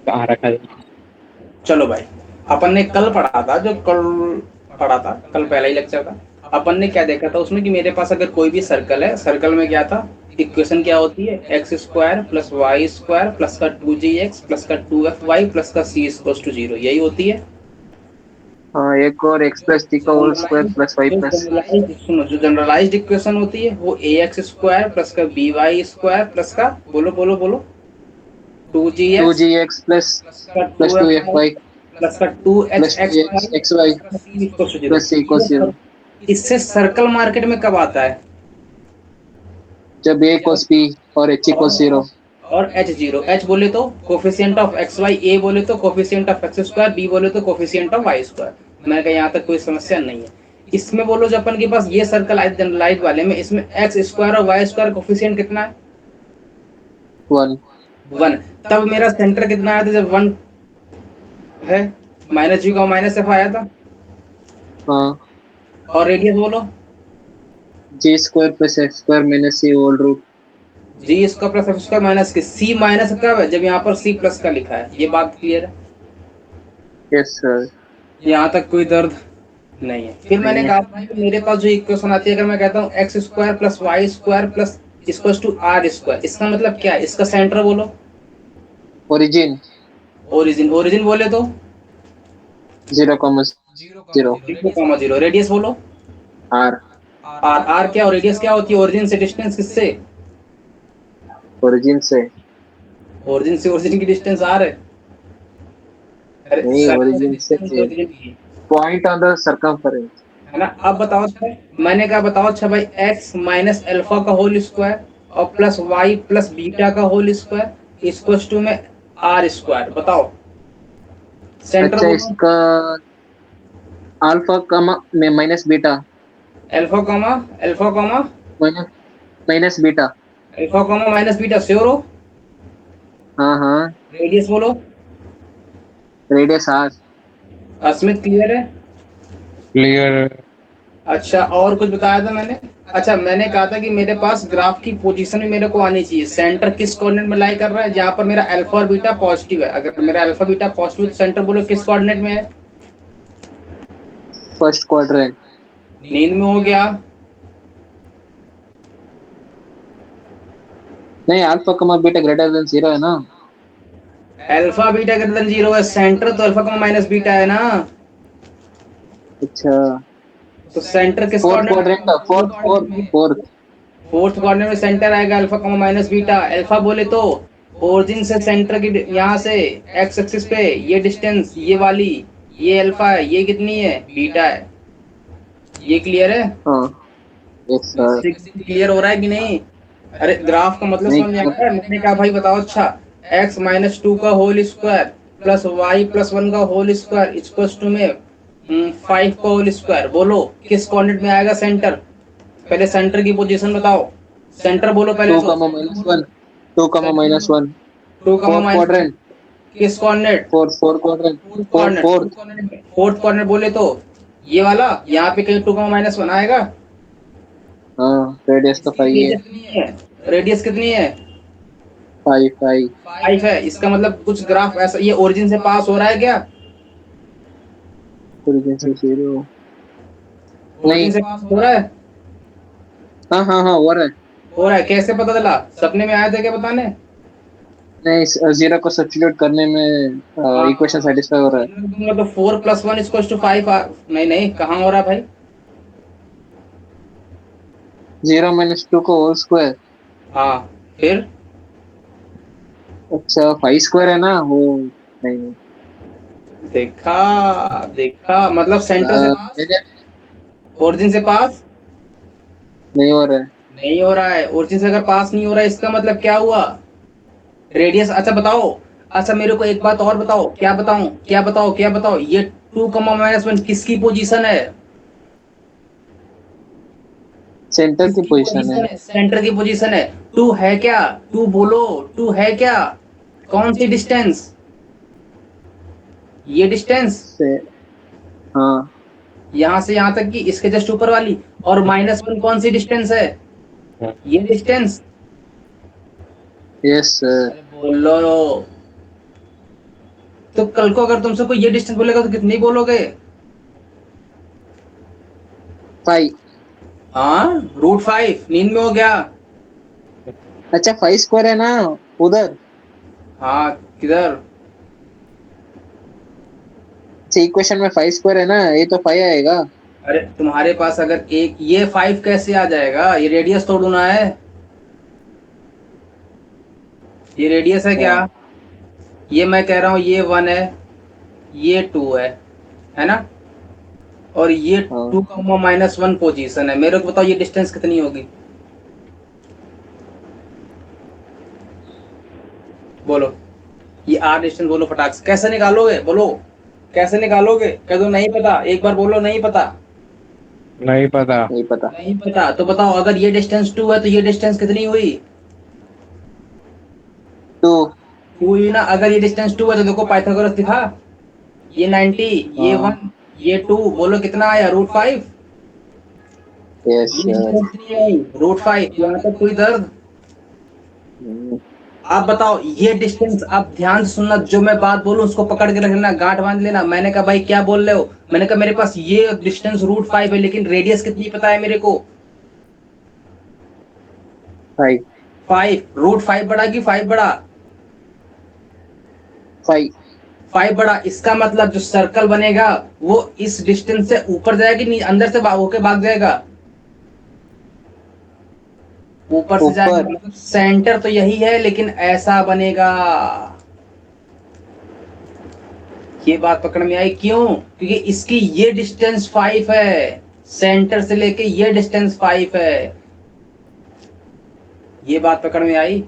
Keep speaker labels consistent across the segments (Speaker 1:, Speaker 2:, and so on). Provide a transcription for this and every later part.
Speaker 1: कहाँ रखा है?
Speaker 2: चलो भाई, अपन ने कल पढ़ा था, जो कल पढ़ा था, कल पहला ही लेक्चर था। अपन ने क्या देखा था उसमें कि मेरे पास अगर कोई भी सर्कल है, सर्कल में क्या था, इक्वेशन क्या होती है, x square plus Y square plus का 2gx प्लस का 2fy प्लस का c इक्वल्स टू 0, यही होती है।
Speaker 1: हाँ, एक और एक्स प्लस टी का whole square plus y plus.
Speaker 2: जो जनरलाइज्ड इक्वेशन होती है वो ए एक्स स्क्वायर प्लस का बी वाई स्क्वायर प्लस का, बोलो बोलो बोलो, two g
Speaker 1: two
Speaker 2: x
Speaker 1: g x plus
Speaker 2: plus का two
Speaker 1: plus two
Speaker 2: f
Speaker 1: f
Speaker 2: y
Speaker 1: y
Speaker 2: plus का two h
Speaker 1: plus two
Speaker 2: x
Speaker 1: x
Speaker 2: y
Speaker 1: x y
Speaker 2: plus का c equal to zero.
Speaker 1: Plus c equal zero.
Speaker 2: इससे circle market में कब आता है?
Speaker 1: जब a equals p और h equals zero.
Speaker 2: और एच जीरो, एच बोले तो coefficient of x y, a बोले तो coefficient of x square, b बोले तो कोफिशिएंट ऑफ वाई स्क्वायर। मैंने कहा यहाँ तक कोई समस्या नहीं है। इसमें बोलो जो अपन के पास ये सर्कल आए जनरलाइज वाले में, इसमें एक्स स्क्वायर और वाई स्क्वायर कोफिशिएंट कितना है?
Speaker 1: वन।
Speaker 2: वन। तब मेरा सेंटर कितना आया था जब वन है? माइनस जी का माइनस एफ आया था।
Speaker 1: हाँ,
Speaker 2: और रेडियस बोलो।
Speaker 1: G square plus x square minus c whole root.
Speaker 2: जी इसका प्लस एफ स्क्वायर माइनस के सी माइनस कब है? जब यहाँ पर सी प्लस का लिखा है। ये बात क्लियर है?
Speaker 1: Yes sir.
Speaker 2: यहाँ तक कोई दर्द नहीं है। फिर मैंने
Speaker 1: नहीं है।
Speaker 2: कहा था कि मेरे पास जो इक्वेशन आती है, अगर मैं कहता हूँ x square plus Y square plus equal to r square, इसका मतलब क्या है? इसका सेंटर बोलो।
Speaker 1: ओरिजिन
Speaker 2: ओरिजिन, ओरिजिन बोले तो
Speaker 1: 0,0।
Speaker 2: 0,0, रेडियस बोलो।
Speaker 1: आर।
Speaker 2: आर, आर क्या और रेडियस क्या होती है? ओरिजिन से डिस्टेंस किससे?
Speaker 1: ओरिजिन से।
Speaker 2: ओरिजिन से ओरिजिन की डिस्टेंस आर है। अरे
Speaker 1: नहीं,
Speaker 2: सर्कल से
Speaker 1: ओरिजिन से
Speaker 2: डिस्टेंस ओरिजिन की
Speaker 1: पॉइंट ऑन द सरकमफेरेंस।
Speaker 2: है ना। अब बताओ अच्छा, मैंने कहा बताओ अच्छा भाई, एक्स माइनस अल्फा का होल स्क्वायर और प्लस वाई प्लस बीटा का होल स्क्वायर इक्वल टू में आर स्क्वायर, बताओ सेंटर
Speaker 1: अच्छा,
Speaker 2: बोलो।
Speaker 1: इसका अल्फा कमा में minus beta.
Speaker 2: Alpha comma, alpha comma
Speaker 1: minus minus beta.
Speaker 2: Alpha comma minus beta, sure हो?
Speaker 1: हाँ हाँ।
Speaker 2: रेडियस बोलो।
Speaker 1: Radius r.
Speaker 2: अस्मित क्लियर है?
Speaker 1: क्लियर।
Speaker 2: अच्छा, और कुछ बताया था मैंने? अच्छा, मैंने कहा था कि मेरे पास ग्राफ की पोजीशन भी मेरे को आनी चाहिए, सेंटर किस कोऑर्डिनेट में लाई कर रहा है, जहां पर मेरा अल्फा और बीटा पॉजिटिव है। अगर मेरा अल्फा बीटा पॉजिटिव है तो सेंटर बोलो किस कोऑर्डिनेट में है?
Speaker 1: First quadrant.
Speaker 2: नींद में हो गया?
Speaker 1: नहीं, अल्फा कमा बीटा ग्रेटर देन जीरो है ना।
Speaker 2: Alpha beta greater than zero है, सेंटर तो अल्फा माइनस बीटा है ना।
Speaker 1: अच्छा।
Speaker 2: तो सेंटर किस
Speaker 1: फोर्थ क्वाड्रेंट का fourth fourth
Speaker 2: coordinate?
Speaker 1: Fourth.
Speaker 2: Fourth coordinate में सेंटर आएगा अल्फा माइनस बीटा। अल्फा बोले तो ओरिजिन से सेंटर की यहाँ से एक्स एक्सिस पे ये डिस्टेंस, ये वाली, ये अल्फा है, ये कितनी है? बीटा है। ये क्लियर है?
Speaker 1: हाँ। Yes sir.
Speaker 2: क्लियर हो रहा है कि नहीं? अरे ग्राफ का मतलब
Speaker 1: नहीं
Speaker 2: समझ में आ रहा है? मैंने कहा भाई बताओ अच्छा, एक्स माइनस टू का whole square plus y plus one का होल स्क्वायर इक्वल टू में फाइव का होल स्क्वायर, बोलो किस कोऑर्डिनेट में आएगा सेंटर? पहले सेंटर की पोजीशन बताओ। सेंटर बोलो पहले
Speaker 1: टू
Speaker 2: तो।
Speaker 1: Comma minus one. Two comma minus one.
Speaker 2: Two comma
Speaker 1: fourth
Speaker 2: minus,
Speaker 1: quadrant.
Speaker 2: किस coordinate?
Speaker 1: Fourth fourth quadrant. Fourth fourth.
Speaker 2: Fourth coordinate बोले तो ये वाला, यहाँ पे कहीं टू कमा माइनस वन आएगा?
Speaker 1: हाँ, रेडियस तो फाइव है।
Speaker 2: रेडियस कितनी है? रेडियस कितनी है?
Speaker 1: Five five.
Speaker 2: फाइव है। इसका मतलब कुछ ग्राफ ऐसा ये ओरिजिन से पास हो रहा है क्या?
Speaker 1: ओरिजिन से जीरो।
Speaker 2: ओरिजिन
Speaker 1: नहीं।
Speaker 2: से पास हो रहा है?
Speaker 1: हाँ हाँ हाँ, हो रहा है।
Speaker 2: हो रहा है, कैसे पता चला? सपने में आया था क्या बताने?
Speaker 1: नहीं, जीरो को सब्स्टिट्यूट करने में
Speaker 2: हाँ,
Speaker 1: इक्वेशन सेटिस्फाई हो रहा है।
Speaker 2: दूंगा तो four plus one equal to five. नहीं नहीं, कहाँ हो रहा है भाई?
Speaker 1: 0 - 2 को होल स्क्वायर।
Speaker 2: हाँ, फिर
Speaker 1: अच्छा, फाइव स्क्वायर है ना वो। नहीं।
Speaker 2: देखा, देखा मतलब सेंटर से पास,
Speaker 1: मैंने।
Speaker 2: ओरिजिन से पास
Speaker 1: नहीं हो रहा है।
Speaker 2: नहीं हो रहा है। ओरिजिन से अगर पास नहीं हो रहा है इसका मतलब क्या हुआ? रेडियस। अच्छा बताओ, अच्छा मेरे को एक बात और बताओ, क्या बताऊं, क्या बताओ, क्या बताओ, ये टू कमा माइनस वन किसकी पोजीशन है?
Speaker 1: सेंटर की
Speaker 2: किसकी
Speaker 1: पोजीशन है।
Speaker 2: पोजीशन है? सेंटर की पोजीशन है। टू है क्या? टू बोलो, टू है क्या? कौन सी डिस्टेंस? ये डिस्टेंस
Speaker 1: से। हाँ।
Speaker 2: यहां से यहां तक की, इसके जस्ट ऊपर वाली। और माइनस वन कौन सी डिस्टेंस है? ये डिस्टेंस।
Speaker 1: Yes sir.
Speaker 2: अरे बोलो, तो कल को अगर तुमसे कोई ये डिस्टेंस बोलेगा तो कितनी बोलोगे?
Speaker 1: 5।
Speaker 2: हाँ, √5 नींद में हो गया।
Speaker 1: अच्छा 5 स्क्वायर है ना उधर।
Speaker 2: हाँ, किधर?
Speaker 1: इक्वेशन में 5 स्क्वायर है ना, ये तो 5 आएगा।
Speaker 2: अरे तुम्हारे पास अगर एक ये 5 कैसे आ जाएगा? ये रेडियस तो ढूंढना है। ये रेडियस है क्या?
Speaker 1: हाँ
Speaker 2: ये मैं कह रहा हूँ ये 1 है, ये 2 है ना? और ये
Speaker 1: हाँ।
Speaker 2: 2, -1 पोजीशन है। मेरे को बताओ ये डिस्टेंस कितनी होगी? बोलो। ये आर डिस्टेंस बोलो फटाक से। कैसे निकालोगे? बोलो कैसे निकालोगे? कह दो नहीं पता, एक बार बोलो नहीं पता।
Speaker 3: नहीं पता।
Speaker 1: नहीं पता।
Speaker 2: नहीं पता तो बताओ, अगर ये डिस्टेंस 2 है तो ये डिस्टेंस कितनी हुई?
Speaker 1: 2।
Speaker 2: 2 हुई ना। अगर ये डिस्टेंस 2 है तो देखो पाइथागोरस दिखा। ये 90, ये
Speaker 1: हाँ
Speaker 2: 1, ये 2, बोलो कितना आया? √5।
Speaker 1: यस
Speaker 2: ये
Speaker 1: सर।
Speaker 2: डिस्टेंस कितनी आई? √5। यहाँ तक कोई दर्द? आप बताओ ये डिस्टेंस। आप ध्यान से सुनना, जो मैं बात बोलूं उसको पकड़ के रखना, गांठ बांध लेना। मैंने कहा भाई क्या बोल रहे हो? मैंने कहा मेरे पास ये डिस्टेंस √5 है, लेकिन रेडियस कितनी पता है मेरे को?
Speaker 1: 5।
Speaker 2: 5। √5 बड़ा कि 5 बड़ा?
Speaker 1: 5।
Speaker 2: 5 बड़ा। इसका मतलब जो सर्कल बनेगा वो इस डिस्टेंस से ऊपर जाएगा कि नहीं, अंदर से होके भाग जाएगा? ऊपर से जाएगा।
Speaker 1: ऊपर।
Speaker 2: मतलब सेंटर तो यही है, लेकिन ऐसा बनेगा। ये बात पकड़ में आई? क्यों? क्योंकि इसकी ये डिस्टेंस 5 है, सेंटर से लेके ये डिस्टेंस 5 है। ये बात पकड़ में आई?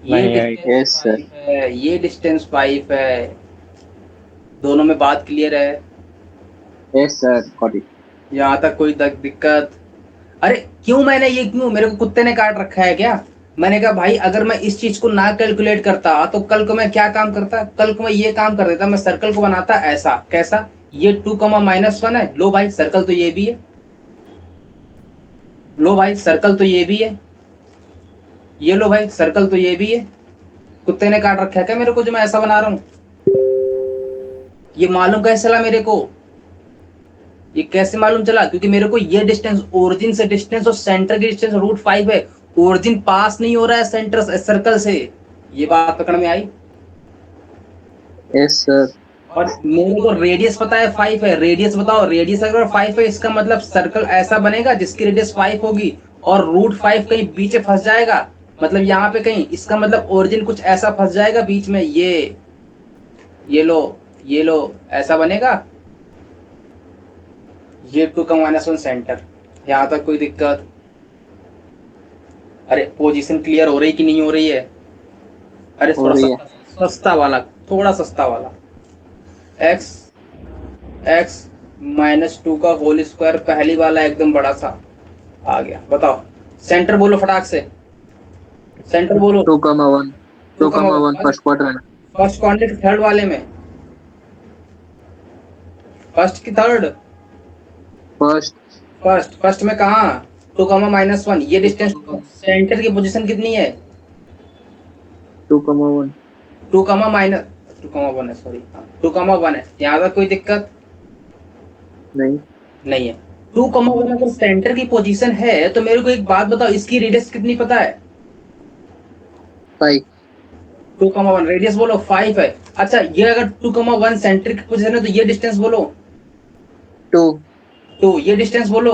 Speaker 2: ये
Speaker 3: नहीं आई।
Speaker 2: Distance
Speaker 1: yes sir.
Speaker 2: 5 है, ये डिस्टेंस 5 है। दोनों में बात क्लियर है?
Speaker 1: Yes sir got it.
Speaker 2: यहाँ तक कोई दिक्कत? अरे क्यों? मैंने ये क्यों, मेरे को कुत्ते ने काट रखा है क्या? मैंने कहा भाई अगर मैं इस चीज को ना कैलकुलेट करता तो कल को मैं क्या काम करता? कल को मैं ये काम कर देता, मैं सर्कल को बनाता ऐसा। कैसा? ये 2, -1 है। लो भाई सर्कल तो ये भी है। लो भाई सर्कल तो ये भी है। ये लो भाई सर्कल तो ये भी है। कुत्ते ने काट रखा है क्या मेरे को जो मैं ऐसा बना रहा हूँ? ये मालूम कैसे चला मेरे को? ये कैसे मालूम चला? क्योंकि मेरे को ये डिस्टेंस, ओरिजिन से डिस्टेंस और सेंटर की डिस्टेंस √5 है। ओरिजिन पास नहीं हो रहा है सेंटर सर्कल से। ये बात पकड़ में आई?
Speaker 1: Yes sir.
Speaker 2: और मेरे को रेडियस पता है 5 है। रेडियस बताओ, रेडियस अगर 5 है इसका मतलब सर्कल ऐसा बनेगा जिसकी रेडियस 5 होगी, और √5 कहीं बीच में फंस जाएगा। मतलब यहाँ पे कहीं, इसका मतलब ओरिजिन कुछ ऐसा फंस जाएगा बीच में। ये लो, ये लो, ऐसा बनेगा। ये 2, -1 सेंटर। यहाँ तक कोई दिक्कत? अरे पोजीशन क्लियर हो रही कि नहीं हो रही है? अरे
Speaker 1: हो
Speaker 2: थोड़ा
Speaker 1: रही है।
Speaker 2: सस्ता सस्ता वाला, थोड़ा सस्ता वाला। x x-2 का होल स्क्वायर, पहली वाला एकदम बड़ा सा आ गया। बताओ सेंटर बोलो फटाक से। सेंटर बोलो।
Speaker 1: 2,1। 2,1
Speaker 2: 2,
Speaker 1: first quarter.
Speaker 2: First contact third वाले में? फर्स्ट की थर्ड?
Speaker 1: फर्स्ट।
Speaker 2: फर्स्ट में कहा? 2, -1। ये डिस्टेंस, सेंटर की पोजीशन कितनी है?
Speaker 1: 2,1।
Speaker 2: 2, -2, 1 है, सॉरी। 2, 1 है। यहाँ तक कोई दिक्कत?
Speaker 1: नहीं।
Speaker 2: नहीं है। 2, 1 अगर सेंटर की पोजीशन है तो मेरे को एक बात बताओ, इसकी रेडियस कितनी पता है?
Speaker 1: 5।
Speaker 2: 2, 1 रेडियस बोलो 5 है। अच्छा ये अगर 2, 1 सेंटर की पोजीशन है तो ये डिस्टेंस बोलो।
Speaker 1: 2।
Speaker 2: ये डिस्टेंस बोलो।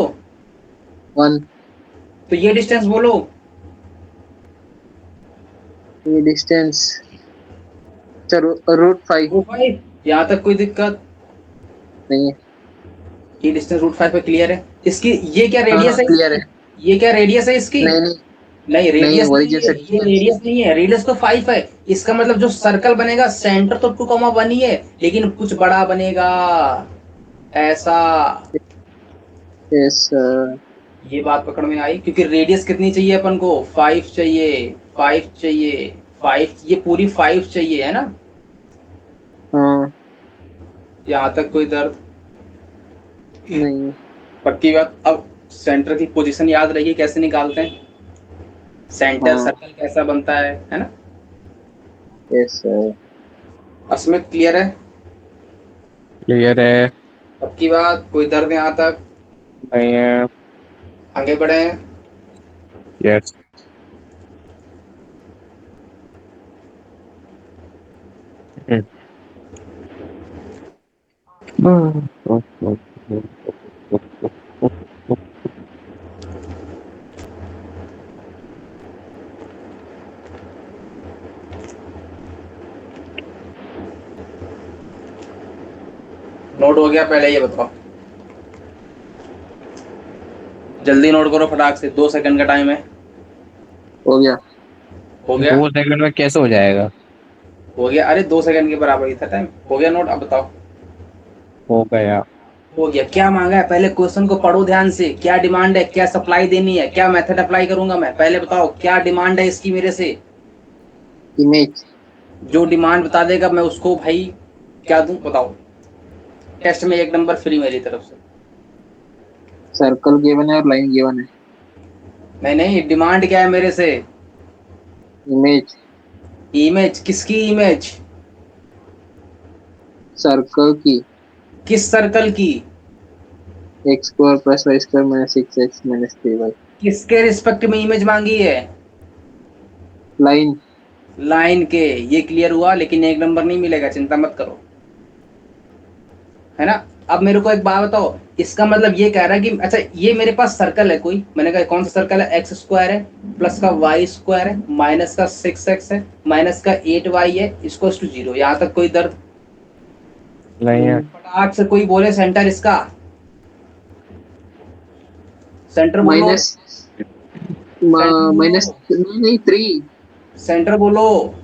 Speaker 1: 1।
Speaker 2: तो ये डिस्टेंस बोलो।
Speaker 1: ये डिस्टेंस चलो √5।
Speaker 2: √5। यहाँ तक कोई दिक्कत?
Speaker 1: नहीं है।
Speaker 2: ये डिस्टेंस √5 पे क्लियर है? इसकी ये क्या
Speaker 1: हाँ हाँ
Speaker 2: रेडियस है
Speaker 1: क्लियर है।
Speaker 2: इसकी? ये क्या रेडियस है इसकी?
Speaker 1: नहीं नहीं।
Speaker 2: नहीं
Speaker 1: नहीं
Speaker 2: रेडियस नहीं
Speaker 1: ओरिजिन
Speaker 2: है,
Speaker 1: से
Speaker 2: ये
Speaker 1: डिस्टेंस।
Speaker 2: रेडियस नहीं है। रेडियस तो 5 है। इसका मतलब जो सर्कल बनेगा सेंटर तो 2, 1 ही है, लेकिन कुछ बड़ा बनेगा ऐसा।
Speaker 1: Yes sir.
Speaker 2: ये बात पकड़ में आई? क्योंकि रेडियस कितनी चाहिए अपन को? 5 चाहिए। 5 चाहिए। 5, ये पूरी 5 चाहिए, है ना?
Speaker 1: हाँ।
Speaker 2: यहाँ तक कोई दर्द?
Speaker 1: नहीं।
Speaker 2: पक्की बात? अब सेंटर की पोजीशन याद रहेगी कैसे निकालते हैं? सेंटर
Speaker 1: हाँ।
Speaker 2: सर्कल कैसा बनता है ना?
Speaker 1: Yes sir.
Speaker 2: अस्मित क्लियर है?
Speaker 3: क्लियर है।
Speaker 2: अब की बात, कोई दर्द यहाँ तक?
Speaker 3: नहीं है।
Speaker 2: आगे बढ़े।
Speaker 3: यस।
Speaker 2: नोट हो गया? पहले ये बताओ, जल्दी नोट करो फटाक से, 2 सेकंड का टाइम है।
Speaker 1: हो गया।
Speaker 2: हो गया?
Speaker 3: 2 सेकंड में कैसे हो जाएगा?
Speaker 2: हो गया, अरे 2 सेकंड के बराबर ही था टाइम। हो गया नोट? अब बताओ।
Speaker 3: हो गया।
Speaker 2: हो गया। क्या मांगा है? पहले क्वेश्चन को पढ़ो ध्यान से। क्या डिमांड है, क्या सप्लाई देनी है, क्या मेथड अप्लाई करूंगा मैं, पहले बताओ क्या डिमांड है इसकी मेरे से।
Speaker 1: इमेज।
Speaker 2: जो डिमांड बता देगा मैं उसको भाई क्या दूं, बताओ। टेस्ट में 1 नंबर फ्री मेरी तरफ से।
Speaker 1: सर्कल गिवन है और लाइन गिवन है।
Speaker 2: नहीं नहीं, डिमांड क्या है मेरे से?
Speaker 1: इमेज।
Speaker 2: इमेज? किसकी इमेज?
Speaker 1: सर्कल की।
Speaker 2: किस सर्कल की?
Speaker 1: X square plus Y square minus 6x minus 3y।
Speaker 2: किसके रिस्पेक्ट में इमेज मांगी है?
Speaker 1: लाइन।
Speaker 2: लाइन के। ये क्लियर हुआ, लेकिन 1 नंबर नहीं मिलेगा, चिंता मत करो, है ना। अब मेरे को एक बात बताओ, इसका मतलब ये कह रहा है कि अच्छा ये मेरे पास सर्कल है कोई, मैंने कहा कौन सा सर्कल है, एक्स स्क्वायर है, प्लस का वाई स्क्वायर है, माइनस का 6x है, माइनस का 8y है, इसको टू 0। यहाँ तक कोई दर्द?
Speaker 3: नहीं है।
Speaker 2: फटाक से कोई बोले सेंटर इसका। सेंटर बोलो।
Speaker 1: माइनस
Speaker 2: सेंटर
Speaker 1: माइनस
Speaker 2: बोलो।
Speaker 1: नहीं नहीं 3।
Speaker 2: सेंटर बोलो।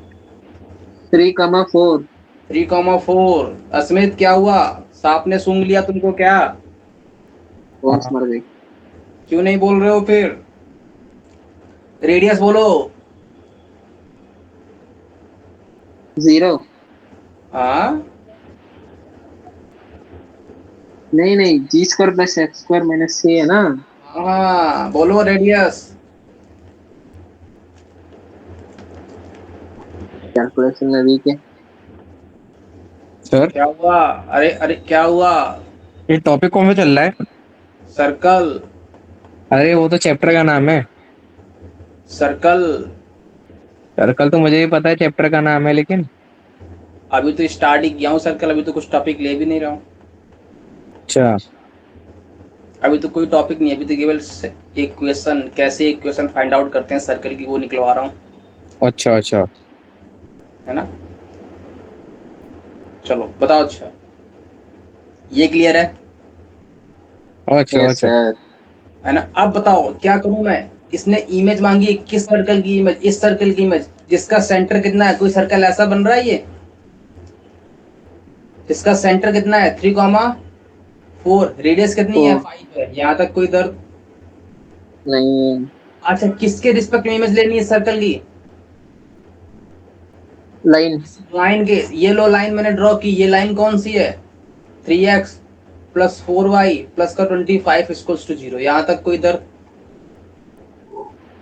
Speaker 1: 3,4।
Speaker 2: 3,4। अस्मित क्या हुआ? सांप ने सूंघ लिया तुमको क्या?
Speaker 1: कौन
Speaker 3: हाँ।
Speaker 1: मर गई?
Speaker 2: क्यों नहीं बोल रहे हो फिर? रेडियस बोलो।
Speaker 1: 0।
Speaker 2: हाँ।
Speaker 1: नहीं नहीं, g square plus x square minus 6 है ना।
Speaker 2: हाँ बोलो रेडियस।
Speaker 1: कैलकुलेशन में वीक है।
Speaker 3: सर,
Speaker 2: क्या हुआ? अरे अरे क्या हुआ?
Speaker 3: ये टॉपिक कौन सा चल रहा है?
Speaker 2: सर्कल।
Speaker 3: अरे वो तो चैप्टर का नाम है।
Speaker 2: सर्कल।
Speaker 3: सर्कल तो मुझे भी पता है चैप्टर का नाम है, लेकिन
Speaker 2: अभी तो स्टार्ट ही किया हूँ सर्कल, अभी तो कुछ टॉपिक ले भी नहीं रहा हूँ।
Speaker 3: अच्छा।
Speaker 2: अभी तो कोई टॉपिक नहीं है, अभी तो केवल इक्वेशन, कैसे इक्वेशन फाइंड आउट करते हैं सर्कल की, वो निकलवा रहा हूँ,
Speaker 3: अच्छा अच्छा।
Speaker 2: है ना। चलो बताओ। अच्छा ये क्लियर है?
Speaker 3: अच्छा
Speaker 1: यस
Speaker 3: अच्छा।
Speaker 1: सर।
Speaker 2: है ना। अब बताओ क्या करूं मैं। इसने इमेज मांगी है, किस सर्कल की इमेज? इस सर्कल की इमेज जिसका सेंटर कितना है, कोई सर्कल ऐसा बन रहा है ये जिसका सेंटर कितना है 3,4, रेडियस कितनी है 5 है, यहाँ तक कोई दर्द?
Speaker 1: नहीं।
Speaker 2: अच्छा किसके रिस्पेक्ट में इमेज लेनी है सर्कल की?
Speaker 1: लाइन।
Speaker 2: लाइन के। ये लो लाइन मैंने ड्रॉ की, ये लाइन कौन सी है? 3x प्लस 4y प्लस का 25 इक्वल्स टू 0। यहाँ तक कोई दर्द?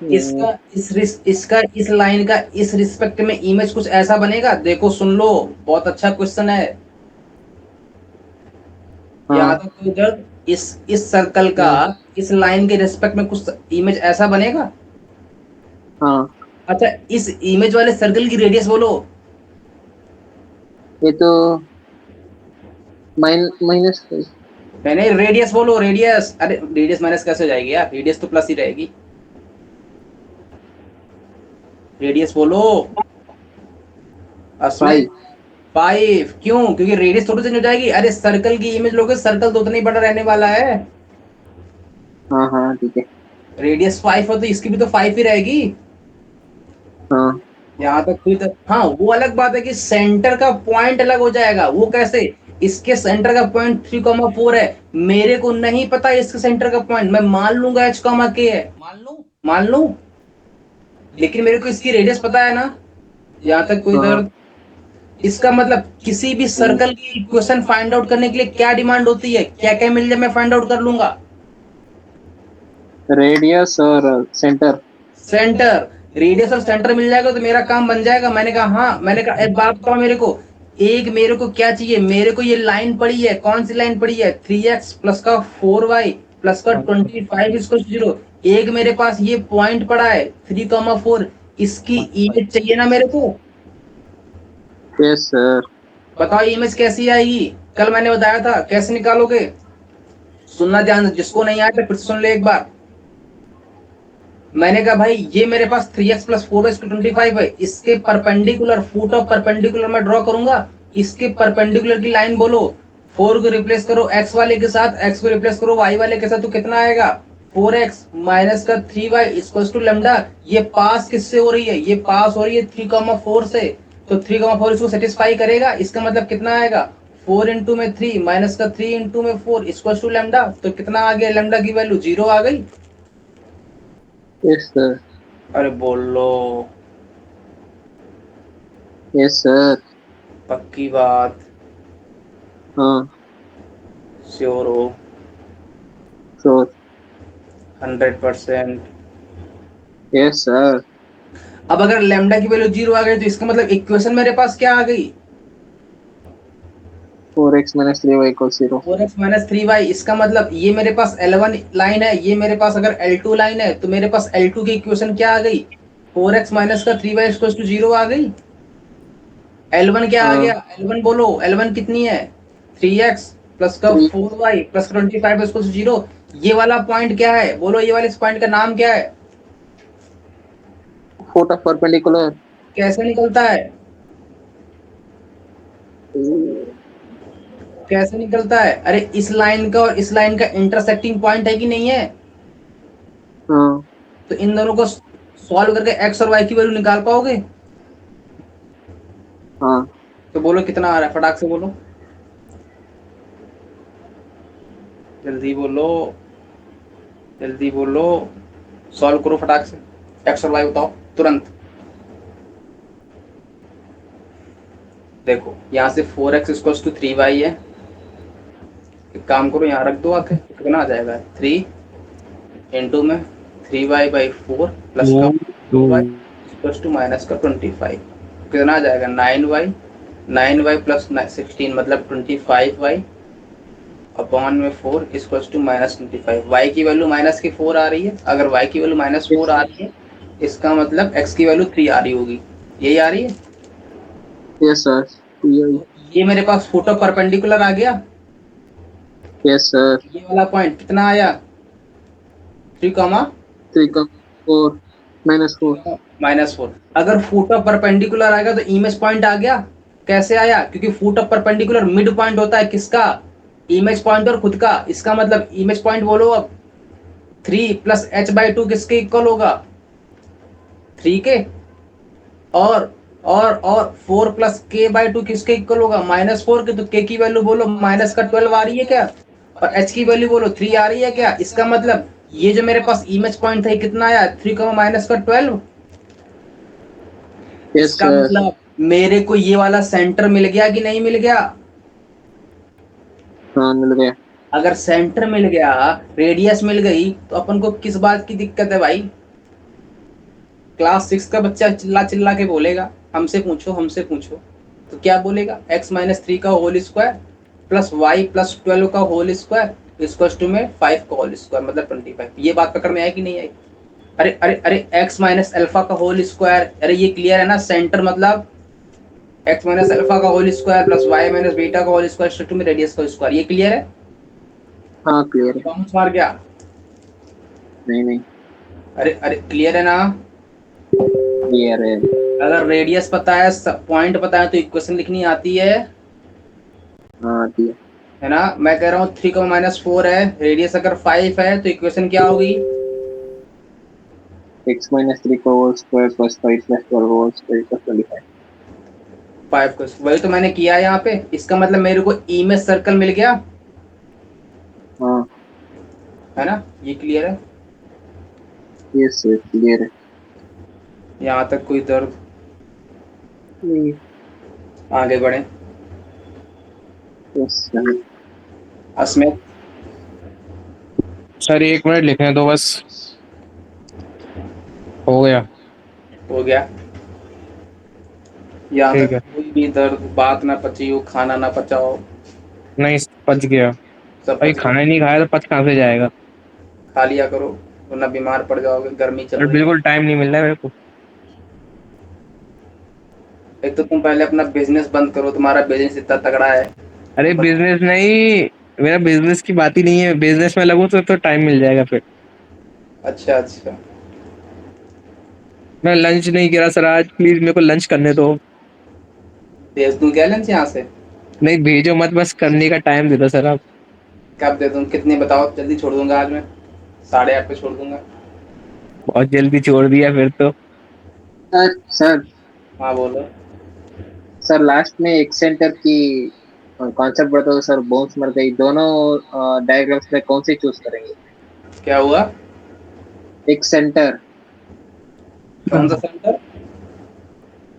Speaker 2: इसका इस लाइन का इस रिस्पेक्ट में इमेज कुछ ऐसा बनेगा, देखो सुन लो, बहुत अच्छा क्वेश्चन है। यहाँ
Speaker 1: हाँ
Speaker 2: तक कोई दर्द? इस सर्कल का इस लाइन के रिस्पेक्ट में कुछ इमेज ऐसा बनेगा।
Speaker 1: हाँ।
Speaker 2: अच्छा इस इमेज वाले सर्कल की रेडियस बोलो।
Speaker 1: ये तो माइनस।
Speaker 2: नहीं नहीं, रेडियस बोलो रेडियस। अरे रेडियस माइनस कैसे हो जाएगी यार, रेडियस तो प्लस ही रहेगी। रेडियस बोलो। उसमें
Speaker 1: 5।
Speaker 2: 5 क्यों? क्योंकि रेडियस थोड़ी चेंज हो जाएगी। अरे सर्कल की इमेज लोगे, सर्कल तो उतना ही बड़ा रहने वाला है।
Speaker 1: हाँ हाँ ठीक है।
Speaker 2: रेडियस 5 हो तो इसकी भी तो 5 ही रहेगी।
Speaker 1: हाँ।
Speaker 2: यहाँ तक हुई तो हाँ, वो अलग बात है कि सेंटर का पॉइंट अलग हो जाएगा। वो कैसे? इसके सेंटर का पॉइंट 3,4 है, मेरे को नहीं पता इसके सेंटर का पॉइंट, मैं मान लूंगा h, k है, मान लू, लेकिन मेरे को इसकी रेडियस पता है ना। यहाँ तक कोई
Speaker 1: हाँ।
Speaker 2: दर्द? इसका मतलब किसी भी सर्कल की इक्वेशन फाइंड आउट करने के लिए क्या डिमांड होती है, क्या क्या मिल जाए मैं फाइंड आउट कर लूंगा।
Speaker 1: रेडियस और सेंटर।
Speaker 2: सेंटर। रेडियस और सेंटर मिल जाएगा तो मेरा काम बन जाएगा। मैंने कहा हाँ, मैंने कहा एक बात बताओ मेरे को, एक मेरे को क्या चाहिए, मेरे को ये लाइन पड़ी है, कौन सी लाइन पड़ी है, 3x प्लस का 4y प्लस का 25 इसको 0। एक मेरे पास ये पॉइंट पड़ा है 3,4, इसकी इमेज चाहिए ना मेरे को।
Speaker 1: Yes sir.
Speaker 2: बताओ इमेज कैसी आएगी, कल मैंने बताया था कैसे निकालोगे। सुनना ध्यान से, जिसको नहीं आया तो फिर से सुन ले एक बार। मैंने कहा भाई ये मेरे पास 3x प्लस 4y/25 है, इसके परपेंडिकुलर फुट ऑफ परपेंडिकुलर मैं ड्रॉ करूंगा। इसके परपेंडिकुलर की लाइन बोलो। 4 को रिप्लेस करो x वाले के साथ, x को रिप्लेस करो y वाले के साथ, तो कितना आएगा, 4x माइनस का 3y इक्वल्स टू लैम्डा। ये पास किससे हो रही है, ये पास हो रही है 3,4 से, तो 3,4 इसको सेटिस्फाई करेगा। इसका मतलब कितना आएगा, 4 इंटू में 3 माइनस का 3 इंटू में 4 इक्वल्स टू लैम्डा। तो कितना आ गया, लैम्डा की वैल्यू 0 आ गई।
Speaker 1: Yes sir.
Speaker 2: अरे बोलो,
Speaker 1: यस सर।
Speaker 2: पक्की बात,
Speaker 1: हाँ
Speaker 2: श्योर हो,
Speaker 1: श्योर।
Speaker 2: 100%।
Speaker 1: Yes sir.
Speaker 2: अब अगर लैम्डा की वैल्यू 0 आ गई तो इसका मतलब इक्वेशन मेरे पास क्या आ गई,
Speaker 1: 4x minus 3y equals 0।
Speaker 2: 4x minus 3y। इसका मतलब ये मेरे पास L1 लाइन है, ये मेरे पास अगर L2 लाइन है, तो मेरे पास L2 की इक्वेशन क्या आ गई, 4x माइनस का 3y इक्वल्स टू 0 आ गई। L1 क्या आ गया,
Speaker 1: हाँ
Speaker 2: L1 बोलो, L1 कितनी है, 3x प्लस का
Speaker 1: 3
Speaker 2: 4y प्लस 25 इक्वल्स टू 0। ये वाला पॉइंट क्या है बोलो, ये वाले इस पॉइंट का नाम क्या है,
Speaker 1: foot of perpendicular।
Speaker 2: कैसे निकलता है, कैसे निकलता है, अरे इस लाइन का और इस लाइन का इंटरसेक्टिंग पॉइंट है कि नहीं है।
Speaker 1: हाँ
Speaker 2: तो इन दोनों को सॉल्व करके x और y की वैल्यू निकाल पाओगे।
Speaker 1: हाँ।
Speaker 2: तो बोलो कितना आ रहा है, फटाक से बोलो, जल्दी बोलो, जल्दी बोलो, सॉल्व करो फटाक से, x और y बताओ तुरंत। देखो यहाँ से 4x इक्वल्स टू 3y है, एक काम करो यहाँ रख दो आके, कितना आ जाएगा, 3 इंटू में 3y/4 प्लस का 4y इक्वल्स टू माइनस का 25, कितना आ जाएगा, 9y, 9y प्लस 16 मतलब 25y अपॉन में 4 इक्वल्स टू माइनस 25। y की वैल्यू माइनस की 4 आ रही है, अगर y की वैल्यू माइनस 4 आ रही है, इसका मतलब x की वैल्यू 3 आ रही होगी, यही आ रही है।
Speaker 1: Yes sir.
Speaker 2: ये मेरे पास फुट ऑफ परपेंडिकुलर आ गया,
Speaker 1: यस सर।
Speaker 2: ये वाला पॉइंट कितना आया, 3,
Speaker 1: 3 का 4 -4।
Speaker 2: -4। अगर फुट ऑफ परपेंडिकुलर आएगा तो इमेज पॉइंट आ गया। कैसे आया, क्योंकि foot of perpendicular mid point होता है किसका, इमेज पॉइंट और खुद का। इसका मतलब इमेज पॉइंट बोलो अब, 3 प्लस h/2 किसके इक्वल होगा, 3 के, और और 4 प्लस k/2 किसके इक्वल होगा, -4 के। तो k की वैल्यू बोलो माइनस का 12 आ रही है क्या, और h की वैल्यू बोलो 3 आ रही है क्या। इसका मतलब ये जो मेरे पास इमेज पॉइंट था कितना आया, 3 माइनस का 12।
Speaker 1: यस
Speaker 2: इसका
Speaker 1: सर।
Speaker 2: मतलब मेरे को ये वाला सेंटर मिल गया कि नहीं मिल गया।
Speaker 1: हाँ मिल गया।
Speaker 2: अगर सेंटर मिल गया, रेडियस मिल गई, तो अपन को किस बात की दिक्कत है भाई। क्लास 6 का बच्चा चिल्ला चिल्ला के बोलेगा, हमसे पूछो हमसे पूछो, तो क्या बोलेगा, x-3 का whole square plus y plus 12 का होल स्क्वायर इक्वल्स टू में 5 का होल स्क्वायर मतलब 25। ये बात पकड़ में आई कि नहीं आई। अरे अरे अरे x माइनस अल्फा का होल स्क्वायर, अरे ये क्लियर है ना, सेंटर मतलब x माइनस अल्फा का whole square plus y minus beta का होल स्क्वायर टू में रेडियस का स्क्वायर, ये क्लियर है।
Speaker 1: हाँ क्लियर है।
Speaker 2: कौन मार गया,
Speaker 1: नहीं नहीं
Speaker 2: अरे अरे क्लियर है ना।
Speaker 1: क्लियर है।
Speaker 2: अगर रेडियस पता है, पॉइंट पता है, तो इक्वेशन लिखनी आती है
Speaker 1: हाँ आती
Speaker 2: है ना। मैं कह रहा हूँ 3 का -4 है, रेडियस अगर 5 है, तो इक्वेशन क्या होगी,
Speaker 1: है। x-3 का whole square plus 5 plus 12 whole square equals 25।
Speaker 2: 5 का, वही तो मैंने किया है यहाँ पे। इसका मतलब मेरे को इमेज सर्कल मिल गया,
Speaker 1: हाँ
Speaker 2: है ना, ये क्लियर है।
Speaker 1: यस सर क्लियर है।
Speaker 2: यहाँ तक कोई दर्द,
Speaker 1: नहीं।
Speaker 2: आगे बढ़े।
Speaker 1: Yes sir.
Speaker 2: Asmit,
Speaker 3: sir 1 minute लिखने दो बस, हो गया।
Speaker 2: हो गया। यहाँ
Speaker 3: ठीक
Speaker 2: तक
Speaker 3: है।
Speaker 2: कोई भी दर्द, बात ना पची हो, खाना ना पचा हो,
Speaker 3: नहीं, पच गया।
Speaker 2: सब
Speaker 3: भाई
Speaker 2: पच गया।
Speaker 3: खाना ही नहीं खाया तो पच कहाँ से जाएगा।
Speaker 2: खा लिया करो, वरना बीमार पड़ जाओगे, गर्मी चल
Speaker 3: और
Speaker 2: रही है।
Speaker 3: बिल्कुल टाइम नहीं मिल रहा है मेरे को।
Speaker 2: एक तो तुम पहले अपना बिजनेस बंद करो, तुम्हारा बिजनेस इतना तगड़ा है।
Speaker 3: अरे बिजनेस नहीं, मेरा बिजनेस की बात ही नहीं है। बिजनेस में लगूँ तो टाइम मिल जाएगा फिर।
Speaker 2: अच्छा अच्छा।
Speaker 3: मैं लंच नहीं करा सर आज, प्लीज मेरे को लंच करने दो।
Speaker 2: भेज दूं क्या लंच यहाँ से?
Speaker 3: नहीं भेजो मत, बस करने का टाइम दे दो सर आप।
Speaker 2: कब दे दूं, कितने बताओ, जल्दी छोड़ दूंगा आज मैं, 8:30 पे छोड़ दूंगा।
Speaker 3: बहुत जल्दी छोड़ दिया फिर तो।
Speaker 1: सर सर
Speaker 2: हाँ बोलो।
Speaker 1: सर लास्ट में एक सेंटर की कॉन्सेप्ट बताओ सर, बोन्स मर गई दोनों डायग्राम्स में कौन सी चूज करेंगे?
Speaker 2: क्या हुआ?
Speaker 1: एक सेंटर।
Speaker 2: कौन सा सेंटर?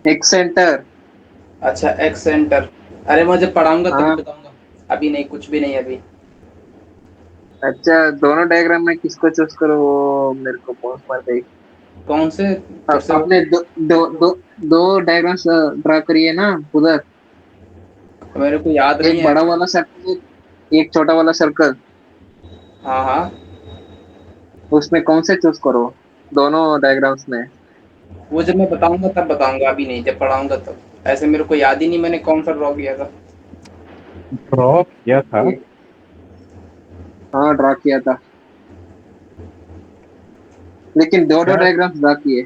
Speaker 1: एक सेंटर।
Speaker 2: अच्छा, एक्स सेंटर। अरे मैं जब पढ़ाऊंगा तभी
Speaker 1: हाँ।
Speaker 2: बताऊंगा, अभी नहीं, कुछ भी नहीं अभी।
Speaker 1: अच्छा, दोनों डायग्राम में किसको चूज करो वो मेरे को बोन्स मर गई।
Speaker 2: कौन से? फिर से
Speaker 1: आपने
Speaker 2: बोलो।
Speaker 1: दो दो दो दो डायग्राम्स ड्रा करिए ना उधर।
Speaker 2: मेरे को याद नहीं
Speaker 1: एक
Speaker 2: है।
Speaker 1: बड़ा वाला सर्कल, एक छोटा वाला सर्कल।
Speaker 2: हाँ हाँ।
Speaker 1: उसमें कौन से चूज करो दोनों डायग्राम्स में?
Speaker 2: वो जब मैं बताऊंगा तब बताऊंगा, अभी नहीं, जब पढ़ाऊंगा तब। ऐसे मेरे को याद ही नहीं मैंने कौन सा ड्रॉ किया था।
Speaker 3: ड्रॉप किया था।
Speaker 1: ये- हाँ ड्रा किया था, लेकिन दो दो
Speaker 3: क्या?
Speaker 1: डायग्राम्स ड्रा किए।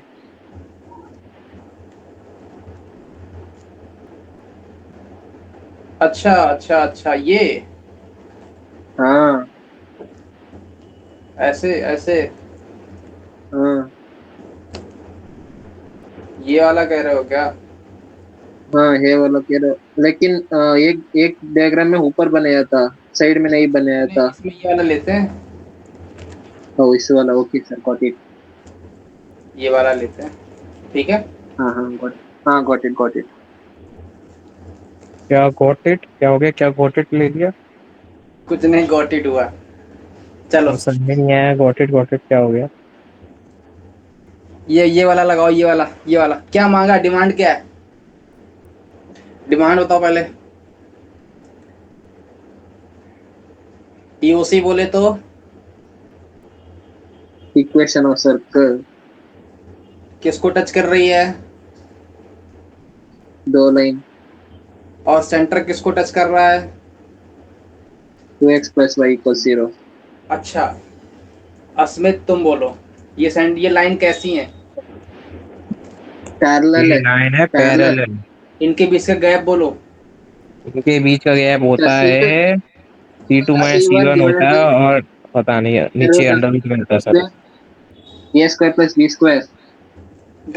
Speaker 2: अच्छा अच्छा अच्छा, ये
Speaker 1: हाँ
Speaker 2: ऐसे ऐसे।
Speaker 1: हाँ
Speaker 2: ये वाला कह रहे हो क्या?
Speaker 1: हाँ, ये वाला कह रहे हो। लेकिन एक एक डायग्राम में ऊपर बनाया था, साइड में नहीं बनाया
Speaker 2: इसमें
Speaker 1: था।
Speaker 2: इसमें ये वाला लेते हैं।
Speaker 1: तो इस वाला, ओके सर, गॉट इट।
Speaker 2: ये वाला लेते हैं, ठीक है।
Speaker 1: हाँ हाँ गॉट। हाँ गॉट इट गॉट इट।
Speaker 3: क्या गॉट इट क्या हो गया? क्या गॉट इट ले लिया?
Speaker 2: कुछ नहीं, गॉट इट हुआ। चलो,
Speaker 3: और समझ में नहीं आया, गॉट इट क्या हो गया?
Speaker 2: ये वाला लगाओ, ये वाला क्या मांगा, डिमांड क्या है? डिमांड बताओ पहले। टीओसी बोले तो?
Speaker 1: Equation of circle.
Speaker 2: किसको टच कर रही है?
Speaker 1: दो लाइन।
Speaker 2: और सेंटर किसको टच कर रहा है?
Speaker 1: 2x plus y equal 0।
Speaker 2: अच्छा, अस्मित तुम बोलो, ये लाइन कैसी है?
Speaker 1: पैरेलल
Speaker 3: ये
Speaker 1: है।
Speaker 3: लाइन है
Speaker 1: पैरेलल।
Speaker 3: पैरेलल।
Speaker 2: इनके बीच का गैप बोलो।
Speaker 3: इनके बीच का गैप
Speaker 1: अच्छा
Speaker 3: होता
Speaker 1: सी टू,
Speaker 3: है C2 माइनस
Speaker 1: सी वन
Speaker 3: C1 होता
Speaker 1: डिवाइडेड
Speaker 3: है,
Speaker 1: बाई
Speaker 3: और पता नहीं है नीचे अंडर रूट में होता है सर।
Speaker 1: ए स्क्वायर प्लस बी स्क्वायर।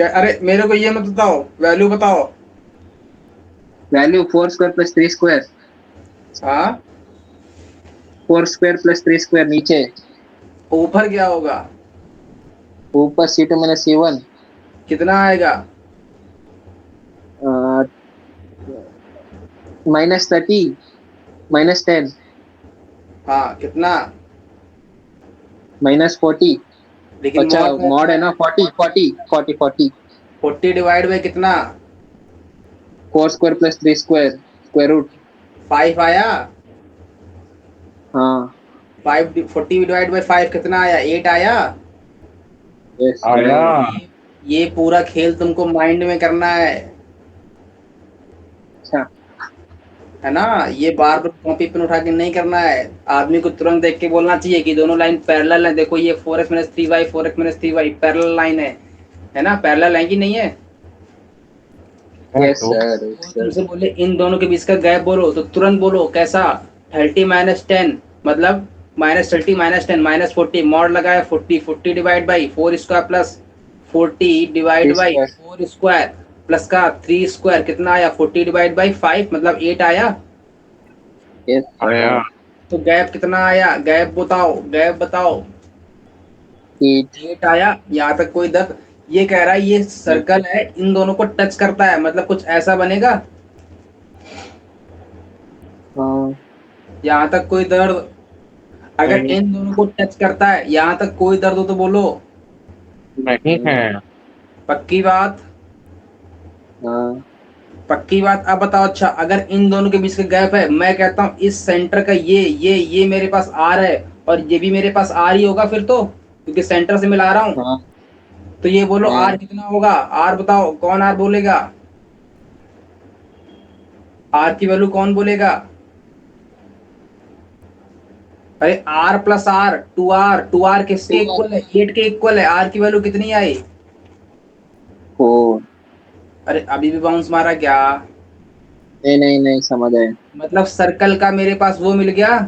Speaker 2: अरे मेरे को ये मत बताओ, वैल्यू बताओ।
Speaker 1: Value 4 square plus 3 square.
Speaker 2: हाँ,
Speaker 1: 4 स्क्वायर प्लस 3 स्क्वायर नीचे।
Speaker 2: ऊपर क्या होगा?
Speaker 1: ऊपर C2 माइनस C1।
Speaker 2: कितना आएगा?
Speaker 1: -30, -10,
Speaker 2: हाँ, कितना?
Speaker 1: -40।
Speaker 2: लेकिन
Speaker 1: अच्छा,
Speaker 2: मॉड में
Speaker 1: मॉड
Speaker 2: क्या
Speaker 1: है
Speaker 2: है?
Speaker 1: ना, 40 40 40 40।
Speaker 2: 40 डिवाइड बाई कितना?
Speaker 1: 4 square plus 3 square, square root.
Speaker 2: 5 आया।
Speaker 1: हाँ।
Speaker 2: 40 डिवाइड बाई 5 कितना आया? 8 आया।
Speaker 1: यस
Speaker 3: आया।
Speaker 2: ये पूरा खेल तुमको माइंड में करना
Speaker 1: अच्छा।
Speaker 2: है ना? ये बार बार कॉपी पेन उठा के नहीं करना है। आदमी को तुरंत देख के बोलना चाहिए कि दोनों लाइन पैरेलल है। देखो ये 4x-3y 4x-3y पैरेलल लाइन है ना? पैरेलल है कि नहीं है?
Speaker 1: यस
Speaker 3: तो
Speaker 1: सर,
Speaker 2: कोई
Speaker 1: यस सर।
Speaker 2: तुमसे बोले इन दोनों के बीच का गैप बोलो, तो तुरंत बोलो कैसा? 30-10, मतलब -30-10 -40, मॉड लगाया 40 divide by 4 square plus 40 divide by
Speaker 1: 3 square.
Speaker 2: 4 square plus का 3 स्क्वायर कितना आया? 40 डिवाइड बाई 5 मतलब 8 आया।
Speaker 1: यस
Speaker 3: आया।
Speaker 1: सर।
Speaker 2: तो गैप कितना आया? गैप बताओ, गैप बताओ।
Speaker 1: 8।
Speaker 2: 8 आया। यहाँ तक कोई दर्द? ये कह रहा है ये सर्कल है, इन दोनों को टच करता है, मतलब कुछ ऐसा बनेगा।
Speaker 1: हाँ।
Speaker 2: यहाँ तक कोई दर्द? अगर
Speaker 3: नहीं,
Speaker 2: इन दोनों को टच करता है, यहाँ तक कोई दर्द हो तो बोलो।
Speaker 3: नहीं है।
Speaker 2: पक्की बात?
Speaker 1: हाँ।
Speaker 2: पक्की बात। अब बताओ, अच्छा अगर इन दोनों के बीच का गैप है, मैं कहता हूँ इस सेंटर का ये मेरे पास आर है और ये भी मेरे पास आर ही होगा फिर तो, क्योंकि सेंटर से मिला रहा हूँ।
Speaker 1: हाँ
Speaker 2: तो ये बोलो आर
Speaker 1: हाँ।
Speaker 2: कितना होगा, आर बताओ, कौन आर बोलेगा? आर की वैल्यू कौन बोलेगा? अरे R plus R, two R किसके
Speaker 1: टू
Speaker 2: इक्वल है? 8 के इक्वल है। आर की वैल्यू कितनी आई?
Speaker 1: 4।
Speaker 2: अरे अभी भी बाउंस मारा क्या?
Speaker 1: नहीं नहीं नहीं, समझ आया।
Speaker 2: मतलब सर्कल का मेरे पास वो मिल गया,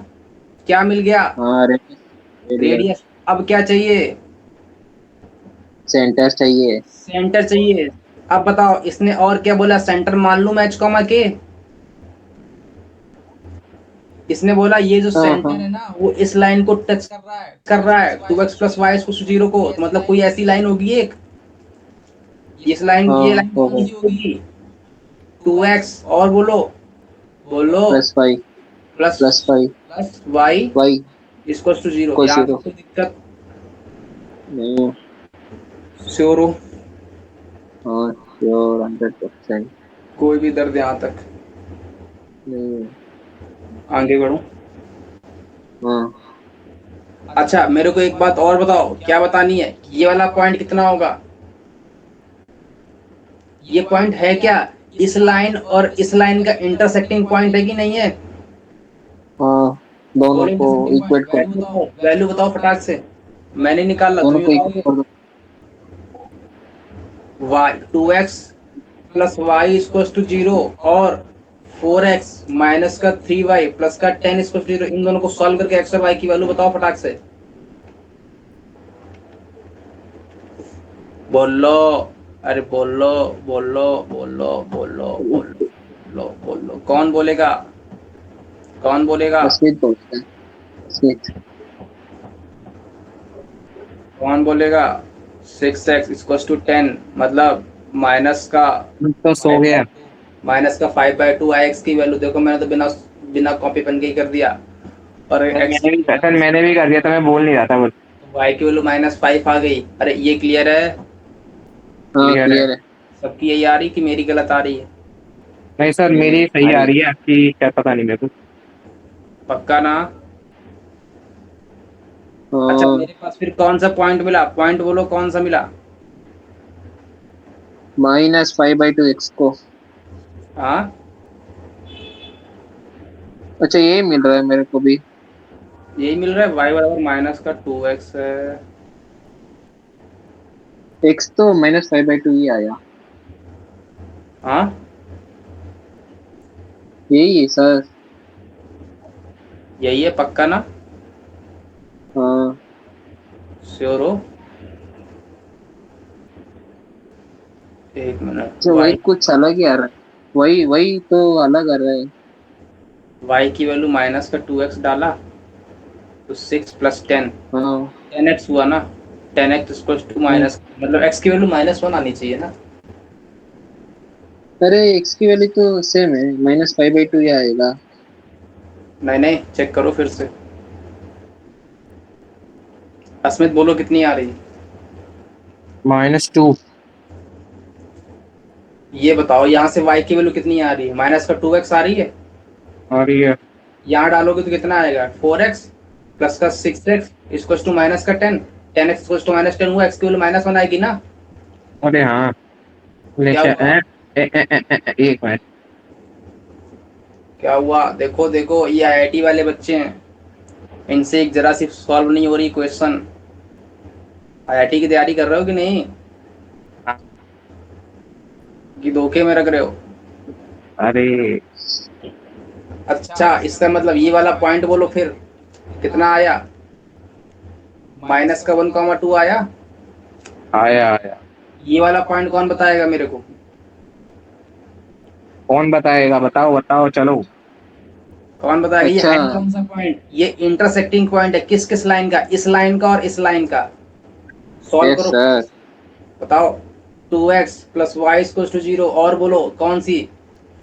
Speaker 2: क्या मिल गया?
Speaker 1: हाँ, रेडियस। रेडियस।
Speaker 2: रेडियस। अब क्या चाहिए?
Speaker 1: सेंटर चाहिए।
Speaker 2: सेंटर चाहिए। अब बताओ इसने और क्या बोला, सेंटर मान लूं मैं h कॉमा के? इसने बोला ये जो
Speaker 1: हाँ
Speaker 2: सेंटर
Speaker 1: हाँ
Speaker 2: है ना वो इस लाइन को टच कर रहा है 2x प्लस वाई जीरो को, तो मतलब कोई ऐसी लाइन होगी एक, इस लाइन की, ये
Speaker 1: हाँ,
Speaker 2: लाइन
Speaker 1: हो
Speaker 2: कौन
Speaker 1: गया।
Speaker 2: सी होगी? 2x और बोलो, बोलो
Speaker 1: plus y.
Speaker 2: Plus
Speaker 1: plus y.
Speaker 2: Plus y
Speaker 1: y
Speaker 2: equal to zero.
Speaker 1: को
Speaker 2: यहाँ
Speaker 1: जीरो।
Speaker 2: तक कोई दिक्कत?
Speaker 1: नहीं।
Speaker 2: श्योर हो?
Speaker 1: हाँ श्योर, 100%।
Speaker 2: कोई भी दर्द यहाँ तक?
Speaker 1: नहीं।
Speaker 2: आगे बढ़ो।
Speaker 1: हाँ।
Speaker 2: अच्छा मेरे को एक बात और बताओ, क्या बतानी है? ये वाला पॉइंट कितना होगा? ये पॉइंट है क्या? इस लाइन और इस लाइन का इंटरसेक्टिंग पॉइंट है कि नहीं है?
Speaker 1: हाँ, दोनों
Speaker 2: बोलो
Speaker 1: को
Speaker 2: इंटरसेक्टिंग पॉइंट,
Speaker 1: इक्वेट कर
Speaker 2: वैल्यू
Speaker 1: दो।
Speaker 2: बताओ, वैल्यू बताओ फटाक से। मैंने निकाला, तुम
Speaker 1: दोनों
Speaker 2: ही
Speaker 1: को इक्वेट
Speaker 2: बताओगे।
Speaker 1: कर दो।
Speaker 2: Y 2x plus y equal to zero और 4x माइनस का 3y प्लस का 10 इक्वल टू जीरो, इन दोनों को सॉल्व करके x और y की वैल्यू बताओ फटाक से। बोलो, अरे बोलो, बोलो बोलो बोलो बोलो बोलो बोलो, कौन बोलेगा? कौन बोलेगा?
Speaker 1: स्मिथ बोलते हैं। स्मिथ।
Speaker 2: कौन बोलेगा? 6x इक्वल टू 10 मतलब माइनस का
Speaker 3: तो सो गया।
Speaker 2: माइनस का 5/2 ix की वैल्यू देखो, मैंने तो बिना बिना कॉपी पेन के ही कर दिया। और x
Speaker 3: मैंने भी कर दिया था, मैं बोल नहीं रहा था बस।
Speaker 2: y की वैल्यू -5 आ गई। अरे ये क्लियर है?
Speaker 1: हाँ
Speaker 3: क्लियर है।
Speaker 1: क्लियर है।
Speaker 2: सबकी यही आ रही कि मेरी गलत आ रही है?
Speaker 3: नहीं सर, मेरी
Speaker 1: आ
Speaker 3: सही आ
Speaker 1: रही
Speaker 3: रही है, आपकी क्या पता नहीं मेरे को।
Speaker 2: पक्का ना? अच्छा
Speaker 1: हाँ।
Speaker 2: मेरे पास फिर कौन सा पॉइंट मिला? पॉइंट बोलो कौन सा मिला?
Speaker 1: -5/2 x को।
Speaker 2: हाँ
Speaker 1: अच्छा, ये मिल रहा है मेरे को भी।
Speaker 2: यही मिल रहा है, y बराबर -2x है।
Speaker 1: x तो -5/2 ही आया।
Speaker 2: हाँ
Speaker 1: यही है सर।
Speaker 2: यही है पक्का ना?
Speaker 1: हाँ।
Speaker 2: श्योर हो? एक मिनट।
Speaker 1: अच्छा, वही
Speaker 2: y
Speaker 1: कुछ अलग ही आ रहा है। वही वही तो अलग आ रहा है।
Speaker 2: y की वैल्यू -2x डाला तो 6 प्लस 10,
Speaker 1: हाँ।
Speaker 2: 10x हुआ ना? 10x equal to
Speaker 1: hmm.
Speaker 2: Minus, मतलब x की वैल्यू -1 आनी चाहिए ना?
Speaker 1: अरे, x की वैल्यू तो सेम है, -5/2 ही आएगा।
Speaker 2: नहीं नहीं, चेक करो फिर से। अस्मित बोलो कितनी आ रही?
Speaker 3: -2।
Speaker 2: ये बताओ यहाँ से y की वैल्यू कितनी आ रही है? -2x आ रही है।
Speaker 3: और ये
Speaker 2: यहाँ डालोगे तो कितना आएगा? 4x प्लस का 6x equal to -10, 10x equal to -10 हुआ, x की वैल्यू -1 आएगी ना?
Speaker 3: अरे हाँ।
Speaker 2: क्या
Speaker 3: लेते
Speaker 2: हुआ?
Speaker 3: हैं। एक मिनट।
Speaker 2: क्या हुआ? देखो देखो, ये आईआईटी वाले बच्चे हैं, इनसे एक जरा सी सॉल्व नहीं हो रही क्वेश्चन। आईआईटी की तैयारी कर रहे हो कि नहीं, कि धोखे में रख रहे हो?
Speaker 3: अरे
Speaker 2: अच्छा इसका मतलब ये वाला पॉइंट बोलो फिर, कितना आया? -1, 2 आया।
Speaker 3: आया आया।
Speaker 2: ये वाला पॉइंट कौन बताएगा मेरे को?
Speaker 3: कौन बताएगा? बताओ बताओ चलो।
Speaker 2: कौन बताएगा? ये
Speaker 1: अच्छा।
Speaker 2: है कौन सा पॉइंट? ये इंटरसेक्टिंग पॉइंट है किस किस लाइन का? इस लाइन का और इस लाइन का। सॉल्व
Speaker 1: यस
Speaker 2: करो,
Speaker 1: सर।
Speaker 2: बताओ। 2x plus y equal to zero और बोलो कौन सी?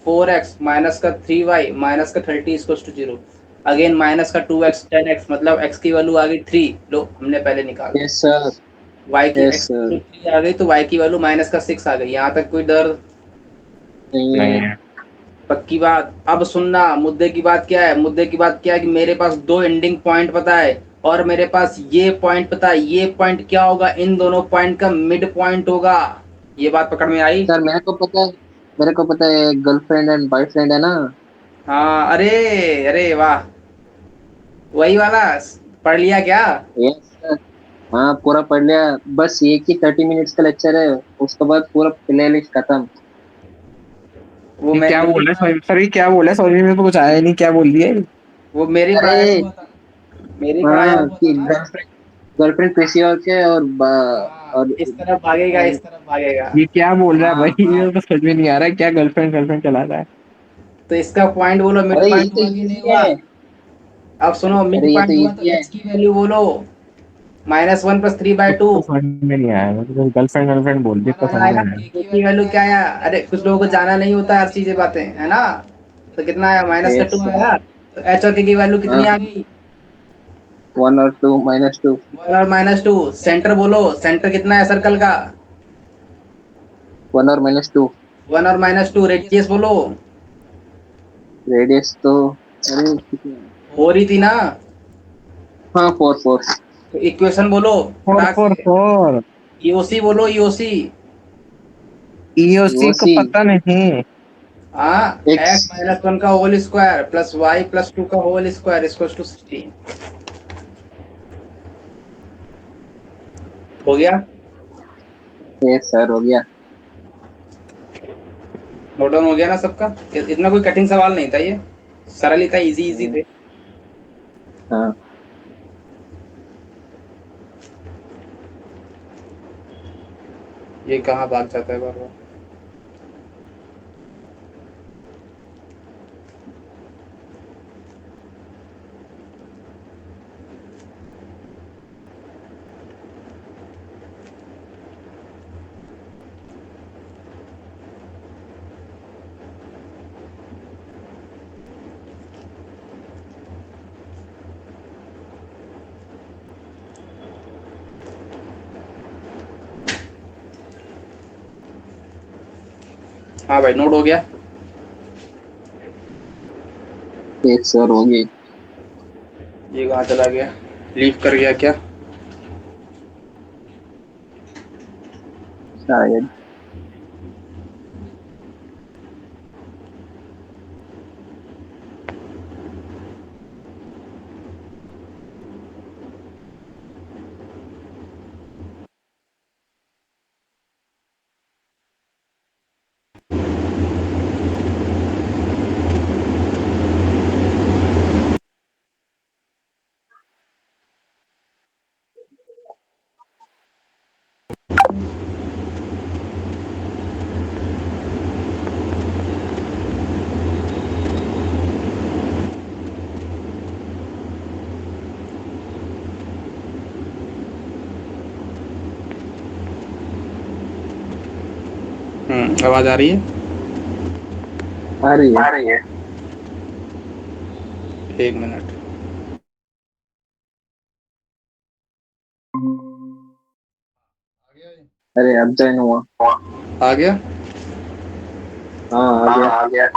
Speaker 2: 4x माइनस का 3y माइनस का 30 equal to zero. Again -2x 10x, मतलब x की वैल्यू आ गई 3। लो हमने पहले निकाल दी।
Speaker 1: Yes sir.
Speaker 2: y की
Speaker 1: यस
Speaker 2: x की
Speaker 1: सर।
Speaker 2: वैल्यू 3 आ गई तो y की वैल्यू -6 आ गई। यहाँ तक कोई डर?
Speaker 1: नहीं
Speaker 3: नहीं
Speaker 1: है।
Speaker 3: है।
Speaker 2: पक्की बात। अब सुनना, मुद्दे की बात क्या है, मुद्दे की बात क्या है कि मेरे पास दो एंडिंग पॉइंट पता है और मेरे पास ये पॉइंट पता है। ये पॉइंट क्या होगा, इन दोनों पॉइंट का मिड पॉइंट होगा। ये बात पकड़ में आई?
Speaker 1: सर मेरे को पता है गर्लफ्रेंड एंड बॉयफ्रेंड है ना।
Speaker 2: हाँ, अरे, अरे वाह, वही वाला। पढ़ लिया क्या?
Speaker 1: Yes sir. हाँ पूरा पढ़ लिया। बस एक ही 30 मिनट्स का लेक्चर है, उसके बाद पूरा प्ले लिस्ट खत्म।
Speaker 2: वो
Speaker 3: ये
Speaker 2: मैं
Speaker 3: क्या
Speaker 2: मेरी
Speaker 3: बोल रहे हैं सर, ये क्या बोल रहे हैं? सॉरी, मेरे को कुछ आया ही नहीं, क्या बोल दिया ये?
Speaker 2: वो मेरी पढ़ाया
Speaker 1: अरे
Speaker 2: हुआ था, मेरी पढ़ाया
Speaker 1: हाँ
Speaker 2: हुआ था
Speaker 1: कि
Speaker 2: ना।
Speaker 1: गर्लफ्रेंड गर्लफ्रेंड किसी और के
Speaker 2: हाँ,
Speaker 1: और
Speaker 2: इस तरफ भागेगा,
Speaker 1: और
Speaker 2: इस तरफ भागेगा।
Speaker 3: ये क्या बोल रहा है
Speaker 2: हाँ
Speaker 3: भाई?
Speaker 2: हाँ,
Speaker 3: ये तो समझ में नहीं आ रहा है, क्या गर्लफ्रेंड गर्लफ्रेंड चला रहा है?
Speaker 2: तो इसका पॉइंट बोलो, मिड
Speaker 1: अरे ये
Speaker 2: पॉइंट
Speaker 1: तो
Speaker 2: हुआ कि नहीं
Speaker 1: इजी
Speaker 2: हुआ?
Speaker 1: है।
Speaker 2: अब सुनो, मिड
Speaker 1: अरे ये तो
Speaker 2: पॉइंट हुआ तो
Speaker 1: इजी है।
Speaker 2: एच की वैल्यू बोलो, -1 + 3/2।
Speaker 3: कुछ तो समझ में नहीं आया, मतलब गर्लफ्रेंड गर्लफ्रेंड बोल दिया, तो
Speaker 2: समझ में
Speaker 3: समझ
Speaker 2: आएगा
Speaker 3: में नहीं आया।
Speaker 2: के की वैल्यू क्या आया? अरे कुछ लोगों को जाना नहीं होता हर चीजें बातें, है ना? तो कितना आया,
Speaker 1: यस
Speaker 2: -2
Speaker 1: सर।
Speaker 2: आया। तो एच और के की वैल्यू कितनी आ
Speaker 1: हाँ
Speaker 2: गई?
Speaker 1: 1 और 2 -2।
Speaker 2: 1 और -2। सेंटर बोलो, सेंटर कितना है सर्कल का?
Speaker 1: 1 और -2।
Speaker 2: 1 और -2। रेडियस बोलो।
Speaker 1: रेडियस तो अरे कितना है?
Speaker 2: हो रही थी ना?
Speaker 1: हाँ 4 4।
Speaker 2: तो इक्वेशन बोलो
Speaker 3: फोर
Speaker 2: फटाक
Speaker 3: फोर
Speaker 2: से।
Speaker 3: फोर
Speaker 2: ईओसी बोलो, ईओसी।
Speaker 3: ईओसी को
Speaker 1: ओसी
Speaker 3: पता नहीं।
Speaker 2: हाँ,
Speaker 1: एक्स।
Speaker 2: x-1 का होल स्क्वायर प्लस y+2 का होल स्क्वायर इक्वल्स टू 16। हो गया?
Speaker 1: यस सर हो गया।
Speaker 2: नोट डाउन हो गया ना सबका? इतना कोई कठिन सवाल नहीं था ये, सरल ही था, इजी इजी
Speaker 1: हम्म,
Speaker 2: थे।
Speaker 1: हाँ
Speaker 2: ये कहाँ भाग जाता है बार बार? हाँ भाई, नोट हो गया।
Speaker 1: यस सर हो गई।
Speaker 2: ये कहाँ चला गया, लीव कर गया क्या?
Speaker 1: शायद।
Speaker 2: आवाज आ रही है?
Speaker 1: आ रही है।
Speaker 2: आ रही है। एक मिनट।
Speaker 1: अरे अब ज्वाइन हुआ।
Speaker 2: आ गया?
Speaker 1: हाँ आ
Speaker 2: हाँ
Speaker 1: गया।
Speaker 2: आ गया।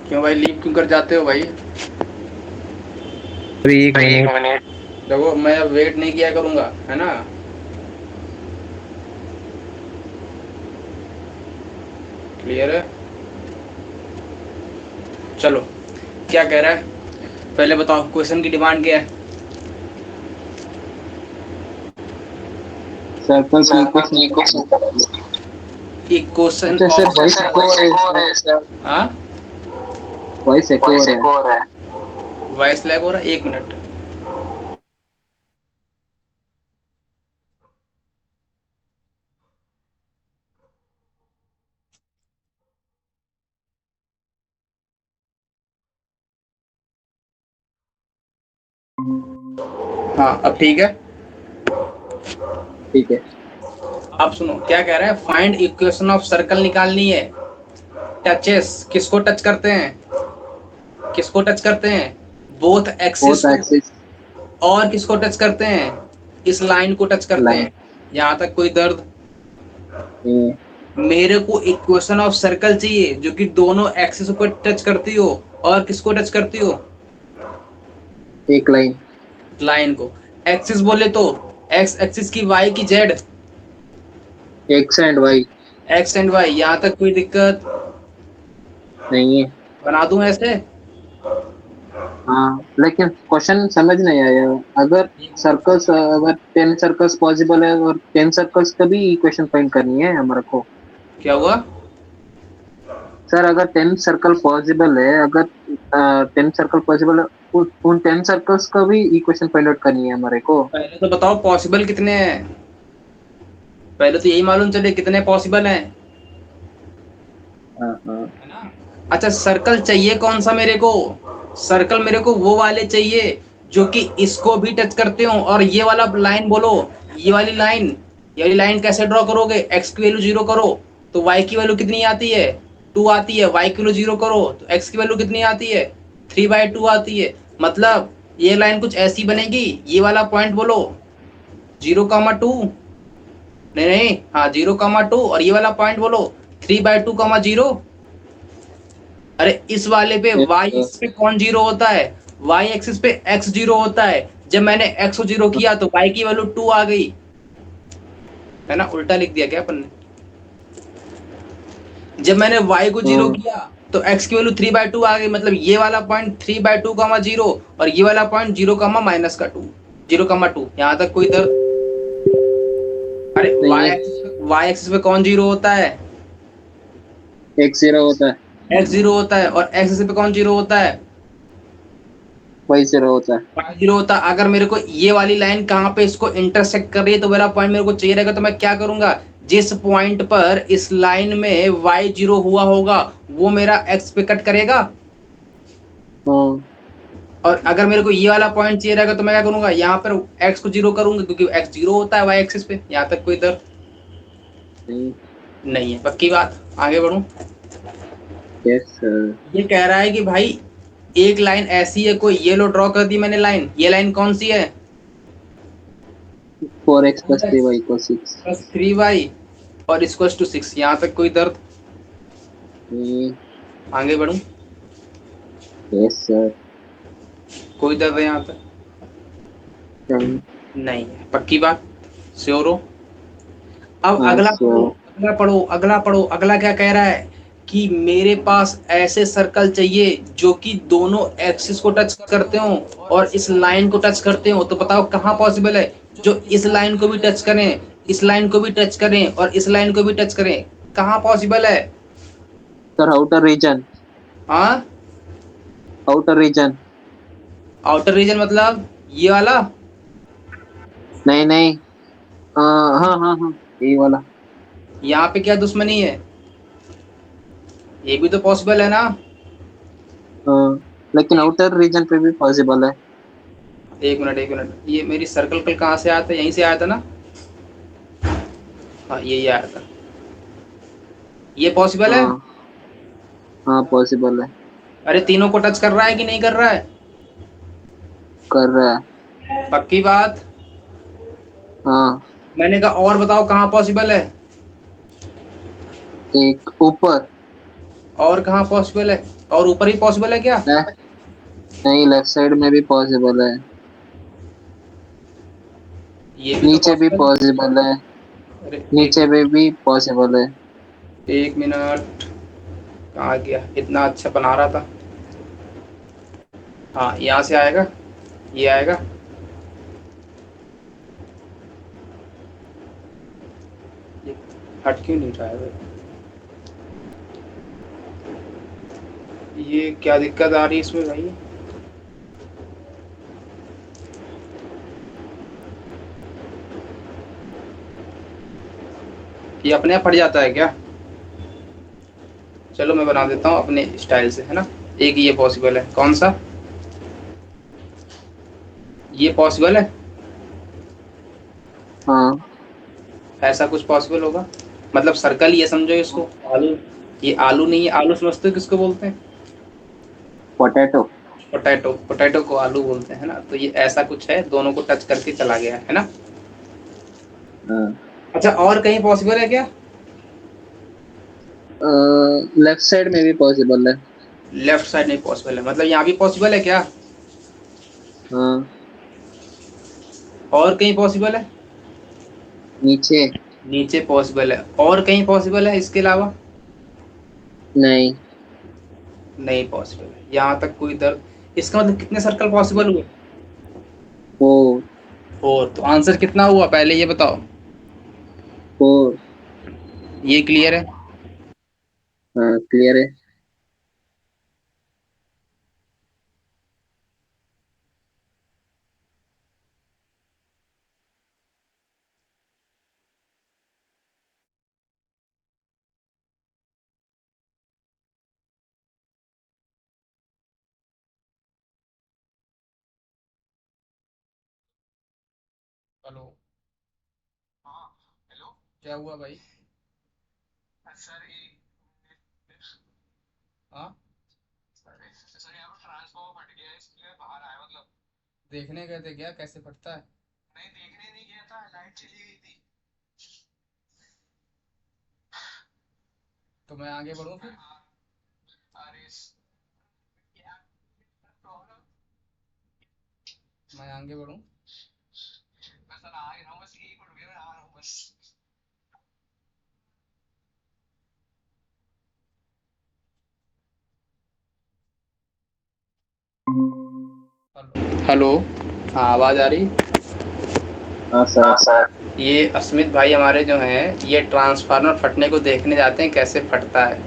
Speaker 2: क्यों भाई, लीव क्यों कर जाते हो भाई?
Speaker 3: अरे एक
Speaker 2: एक
Speaker 3: मिनट।
Speaker 2: मिनट देखो, मैं अब वेट नहीं किया करूंगा, है ना? क्लियर है? चलो, क्या कह रहा है पहले बताओ, क्वेश्चन की डिमांड क्या है?
Speaker 1: सर्कल की
Speaker 2: सर्कल
Speaker 1: इक्वेशन
Speaker 2: की
Speaker 1: करेंगे।
Speaker 2: इक्वेशन। इक्वेशन
Speaker 1: अच्छा सर
Speaker 2: ऑफ
Speaker 1: वॉइस एको हो रहा है सर।
Speaker 2: हाँ,
Speaker 1: वॉइस एको हो
Speaker 2: वॉइस
Speaker 1: रहा है।
Speaker 2: एको हो रहा है। वॉइस लैग हो रहा है, एक मिनट। हाँ, अब ठीक है।
Speaker 1: ठीक है।
Speaker 2: अब सुनो क्या कह रहा है, फाइंड इक्वेशन ऑफ सर्कल निकालनी है। टचेस किसको टच करते हैं, किसको टच करते हैं? बोथ एक्सिस
Speaker 1: फोर्थ
Speaker 2: को।
Speaker 1: एक्सिस
Speaker 2: और किसको टच करते हैं? इस लाइन को टच करते
Speaker 1: लाइन।
Speaker 2: हैं। यहाँ तक कोई दर्द? मेरे को इक्वेशन ऑफ सर्कल चाहिए जो कि दोनों एक्सिस को टच करती हो। और किसको टच करती हो?
Speaker 1: एक लाइन।
Speaker 2: लाइन को। एक्सिस बोले तो एक्स एक्सिस की, वाई की, z.
Speaker 1: X and y.
Speaker 2: X and y, यहां तक कोई दिक्कत?
Speaker 1: नहीं है।
Speaker 2: बना दूं ऐसे?
Speaker 1: हाँ, लेकिन क्वेश्चन समझ नहीं आया। अगर सर्कल्स, अगर 10 सर्कल्स पॉसिबल है और 10 सर्कल्स का भी इक्वेशन फाइंड करनी है हमारे को।
Speaker 2: क्या हुआ?
Speaker 1: सर अगर 10 सर्कल पॉसिबल है, अगर 10 सर्कल पॉसिबल है, उन 10 सर्कल्स का भी इक्वेशन फाइंड आउट करनी है हमारे को।
Speaker 2: पहले तो बताओ पॉसिबल कितने हैं। पहले तो यही मालूम चले कितने पॉसिबल हैं।
Speaker 1: हाँ हाँ।
Speaker 2: है ना? अच्छा, सर्कल चाहिए कौन सा मेरे को? सर्कल मेरे को वो वाले चाहिए जो कि इसको भी टच करते हो। और ये वाला लाइन बोलो, ये वाली लाइन, ये वाली लाइन कैसे ड्रॉ करोगे? एक्स की वैल्यू 0 करो तो वाई की वैल्यू कितनी आती है? 2 आती है। वाई की वैल्यू 0 करो तो एक्स की वैल्यू कितनी आती है? 3/2 आती है। मतलब ये लाइन कुछ ऐसी बनेगी, ये वाला पॉइंट बोलो 0,2, नहीं नहीं, हाँ 0,2, और ये वाला पॉइंट बोलो 3/2,0। अरे इस वाले पे
Speaker 1: Yes,
Speaker 2: वाई
Speaker 1: sir.
Speaker 2: एक्सिस पे कौन जीरो होता है? वाई एक्सिस पे एक्स जीरो होता है। जब मैंने एक्स को जीरो किया तो वाई की वैल्यू 2 आ गई। है ना? उल्टा लिख दिया क्या अपन ने? जब मैंने वाई को जीरो
Speaker 1: हाँ
Speaker 2: किया तो एक्स की वैल्यू 3/2 आ गई। मतलब ये वाला पॉइंट 3/2,0 और ये वाला पॉइंट 0,-2, 0,2। यहाँ तक कोई दर्द? अरे
Speaker 1: नहीं है।
Speaker 2: वाई एक्सिस पे कौन जीरो होता है?
Speaker 1: एक्स जीरो होता है।
Speaker 2: एक्स जीरो होता है। और एक्स एक्सिस पे कौन जीरो होता है?
Speaker 1: वाई जीरो होता है।
Speaker 2: वाई जीरो होता है। अगर मेरे को ये वाली लाइन कहाँ पे इसको इंटरसेक्ट कर रही है तो मेरा पॉइंट मेरे को चाहिए रहेगा, तो मैं क्या करूंगा? जिस पॉइंट पर इस लाइन में वाई जीरो हुआ होगा वो मेरा एक्स पे कट करेगा।
Speaker 1: हाँ।
Speaker 2: और अगर मेरे को ये वाला पॉइंट चाहिए रहेगा तो मैं क्या करूंगा? यहाँ पर एक्स को जीरो करूंगा क्योंकि एक्स जीरो होता है वाई एक्सिस पे। यहाँ तक कोई दर्द
Speaker 1: नहीं।
Speaker 2: नहीं है? पक्की बात? आगे बढ़ूं?
Speaker 1: Yes sir.
Speaker 2: ये कह रहा है कि भाई एक लाइन ऐसी है, कोई ये लो ड्रॉ कर दी मैंने लाइन। ये लाइन कौन सी है?
Speaker 1: 4x + 3y = 6।
Speaker 2: प्लस 3y और इक्वल टू 6। यहाँ तक कोई दर्द?
Speaker 1: नहीं।
Speaker 2: आगे बढ़ूं?
Speaker 1: Yes sir.
Speaker 2: कोई दर्द है यहाँ तक?
Speaker 1: नहीं।
Speaker 2: नहीं है? पक्की बात? श्योर हो? अब
Speaker 1: हाँ
Speaker 2: अगला
Speaker 1: सो।
Speaker 2: पढ़ो, अगला पढ़ो, अगला पढ़ो। अगला क्या कह रहा है कि मेरे पास ऐसे सर्कल चाहिए जो कि दोनों एक्सिस को टच करते हो और इस लाइन को टच करते हो। तो बताओ कहाँ पॉसिबल है जो इस लाइन को भी टच करें, इस लाइन को भी टच करें और इस लाइन को भी टच करें? कहाँ पॉसिबल है?
Speaker 1: Sir outer region.
Speaker 2: हाँ,
Speaker 1: आउटर रीजन।
Speaker 2: आउटर रीजन मतलब ये वाला?
Speaker 1: नहीं नहीं। हाँ हाँ हाँ, यही वाला।
Speaker 2: यहाँ पे क्या दुश्मनी है? ये भी तो पॉसिबल है ना?
Speaker 1: हाँ, लेकिन
Speaker 2: एक
Speaker 1: आउटर रीजन पे भी पॉसिबल है।
Speaker 2: एक मिनट, एक मिनट, ये मेरी सर्कल कल कहाँ से आया था? यहीं से आया था ना? हाँ यही आया था। ये पॉसिबल है?
Speaker 1: हाँ हाँ, पॉसिबल है।
Speaker 2: अरे तीनों को टच कर रहा है कि नहीं कर रहा है?
Speaker 1: कर रहा है।
Speaker 2: पक्की बात?
Speaker 1: हाँ।
Speaker 2: मैंने कहा और बताओ कहाँ पॉसिबल है?
Speaker 1: एक ऊपर।
Speaker 2: और कहाँ पॉसिबल है? और ऊपर ही पॉसिबल है क्या?
Speaker 1: लेफ्ट। नहीं, लेफ्ट साइड में भी पॉसिबल है।
Speaker 2: ये भी तो
Speaker 1: नीचे भी
Speaker 2: पॉसिबल है।
Speaker 1: पॉसिबल है।
Speaker 2: अरे
Speaker 1: नीचे में भी पॉसिबल है।
Speaker 2: एक मिनट, कहाँ गया? इतना अच्छा बना रहा था। हाँ यहाँ से आएगा, ये आएगा। ये हट क्यों नहीं रहा है भाई? ये क्या दिक्कत आ रही है इसमें भाई? ये अपने आप फट जाता है क्या? चलो मैं बना देता हूँ अपने स्टाइल से, है ना? एक ये पॉसिबल है, कौन सा? ये पॉसिबल है?
Speaker 1: हाँ।
Speaker 2: ऐसा कुछ पॉसिबल होगा? मतलब सर्कल, ये समझो इसको आलू। ये आलू नहीं है, आलू समझते हो किसको बोलते हैं?
Speaker 1: पोटैटो।
Speaker 2: पोटैटो। पोटैटो को आलू बोलते हैं ना? तो ये ऐसा कुछ है, दोनों को टच करके चला गया है ना?
Speaker 1: हाँ।
Speaker 2: अच्छा और कहीं पॉसिबल है क्या?
Speaker 1: लेफ्ट साइड में भी पॉसिबल है।
Speaker 2: लेफ्ट साइड नहीं पॉसिबल है, मतलब यहाँ भी पॉसिबल है क्या?
Speaker 1: हाँ,
Speaker 2: और कहीं पॉसिबल है?
Speaker 1: नीचे।
Speaker 2: नीचे पॉसिबल है, और कहीं पॉसिबल है इसके अलावा?
Speaker 1: नहीं।
Speaker 2: नहीं पॉसिबल है, यहाँ तक कोई दर्द। इसका मतलब कितने सर्कल पॉसिबल हुए?
Speaker 1: फोर।
Speaker 2: फोर। तो आंसर कितना हुआ पहले ये बताओ।
Speaker 1: फोर।
Speaker 2: ये क्लियर है?
Speaker 1: हाँ, क्लियर है।
Speaker 2: हेलो। क्या हुआ भाई? हाँ, देखने गए थे क्या कैसे फटता है? तो मैं आगे बढ़ूं फिर? मैं आगे बढ़ूं? हेलो। हाँ, आवाज आ रही?
Speaker 1: हाँ
Speaker 2: हाँ
Speaker 1: सर।
Speaker 2: सर। ये अस्मित भाई हमारे जो हैं, ये ट्रांसफार्मर फटने को देखने जाते हैं कैसे फटता है।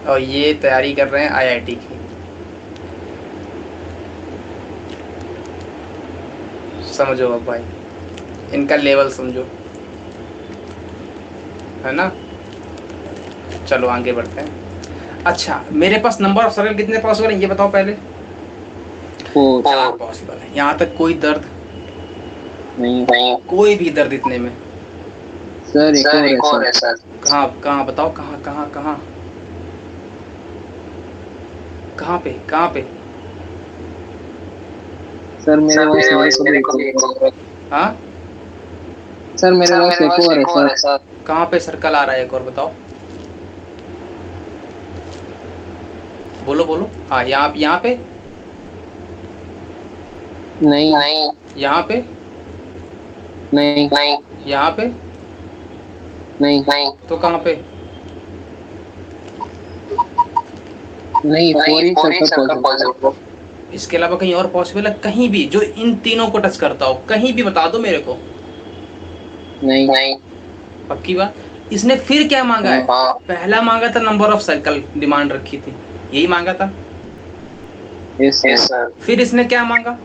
Speaker 2: और ये तैयारी कर रहे हैं आईआईटी की। समझो अब भाई, इनका लेवल समझो, है ना। चलो आगे बढ़ते हैं। अच्छा, मेरे पास नंबर ऑफ सर्कल कितने पॉसिबल है ये बताओ पहले।
Speaker 1: फोर।
Speaker 2: चार पॉसिबल है। यहाँ तक कोई दर्द?
Speaker 1: नहीं।
Speaker 2: नहीं। कोई भी दर्द इतने में?
Speaker 1: सर एक
Speaker 2: सर
Speaker 1: और है
Speaker 2: एक और
Speaker 1: सर।
Speaker 2: है सर। कहाँ कहाँ बताओ, कहाँ कहाँ कहाँ? कहाँ पे कहाँ पे?
Speaker 1: सर मेरे
Speaker 2: सर
Speaker 1: पास
Speaker 2: मेरे
Speaker 1: मेरे
Speaker 2: पास
Speaker 1: को भी
Speaker 2: मेरे
Speaker 1: एक
Speaker 2: को भी एक
Speaker 1: और।
Speaker 2: और। हाँ।
Speaker 1: सर मेरे
Speaker 2: सर
Speaker 1: पास
Speaker 2: मेरे
Speaker 1: एक
Speaker 2: पास
Speaker 1: और है
Speaker 2: एक और
Speaker 1: सर।
Speaker 2: है सर। कहाँ पे सर्कल आ रहा है एक और बताओ। बोलो बोलो। हाँ, यहाँ पे?
Speaker 1: नहीं।
Speaker 2: नहीं। यहाँ पे?
Speaker 1: नहीं।
Speaker 2: नहीं। यहाँ पे?
Speaker 1: नहीं।
Speaker 2: नहीं। तो कहाँ पे?
Speaker 1: नहीं,
Speaker 2: नहीं,
Speaker 1: फोर ही
Speaker 2: फोर ही
Speaker 1: सर्कल
Speaker 2: सर्कल
Speaker 1: पॉसिबल है।
Speaker 2: पॉसिबल है। इसके अलावा कहीं और पॉसिबल है? कहीं भी जो इन तीनों को टच करता हो, कहीं भी बता दो मेरे को।
Speaker 1: नहीं।
Speaker 2: नहीं। पक्की बात? इसने फिर क्या मांगा है?
Speaker 1: हाँ।
Speaker 2: हाँ। पहला मांगा था नंबर ऑफ सर्कल, डिमांड रखी थी, यही मांगा था।
Speaker 1: Yes
Speaker 2: yes
Speaker 1: sir.
Speaker 2: सर। फिर इसने क्या मांगा?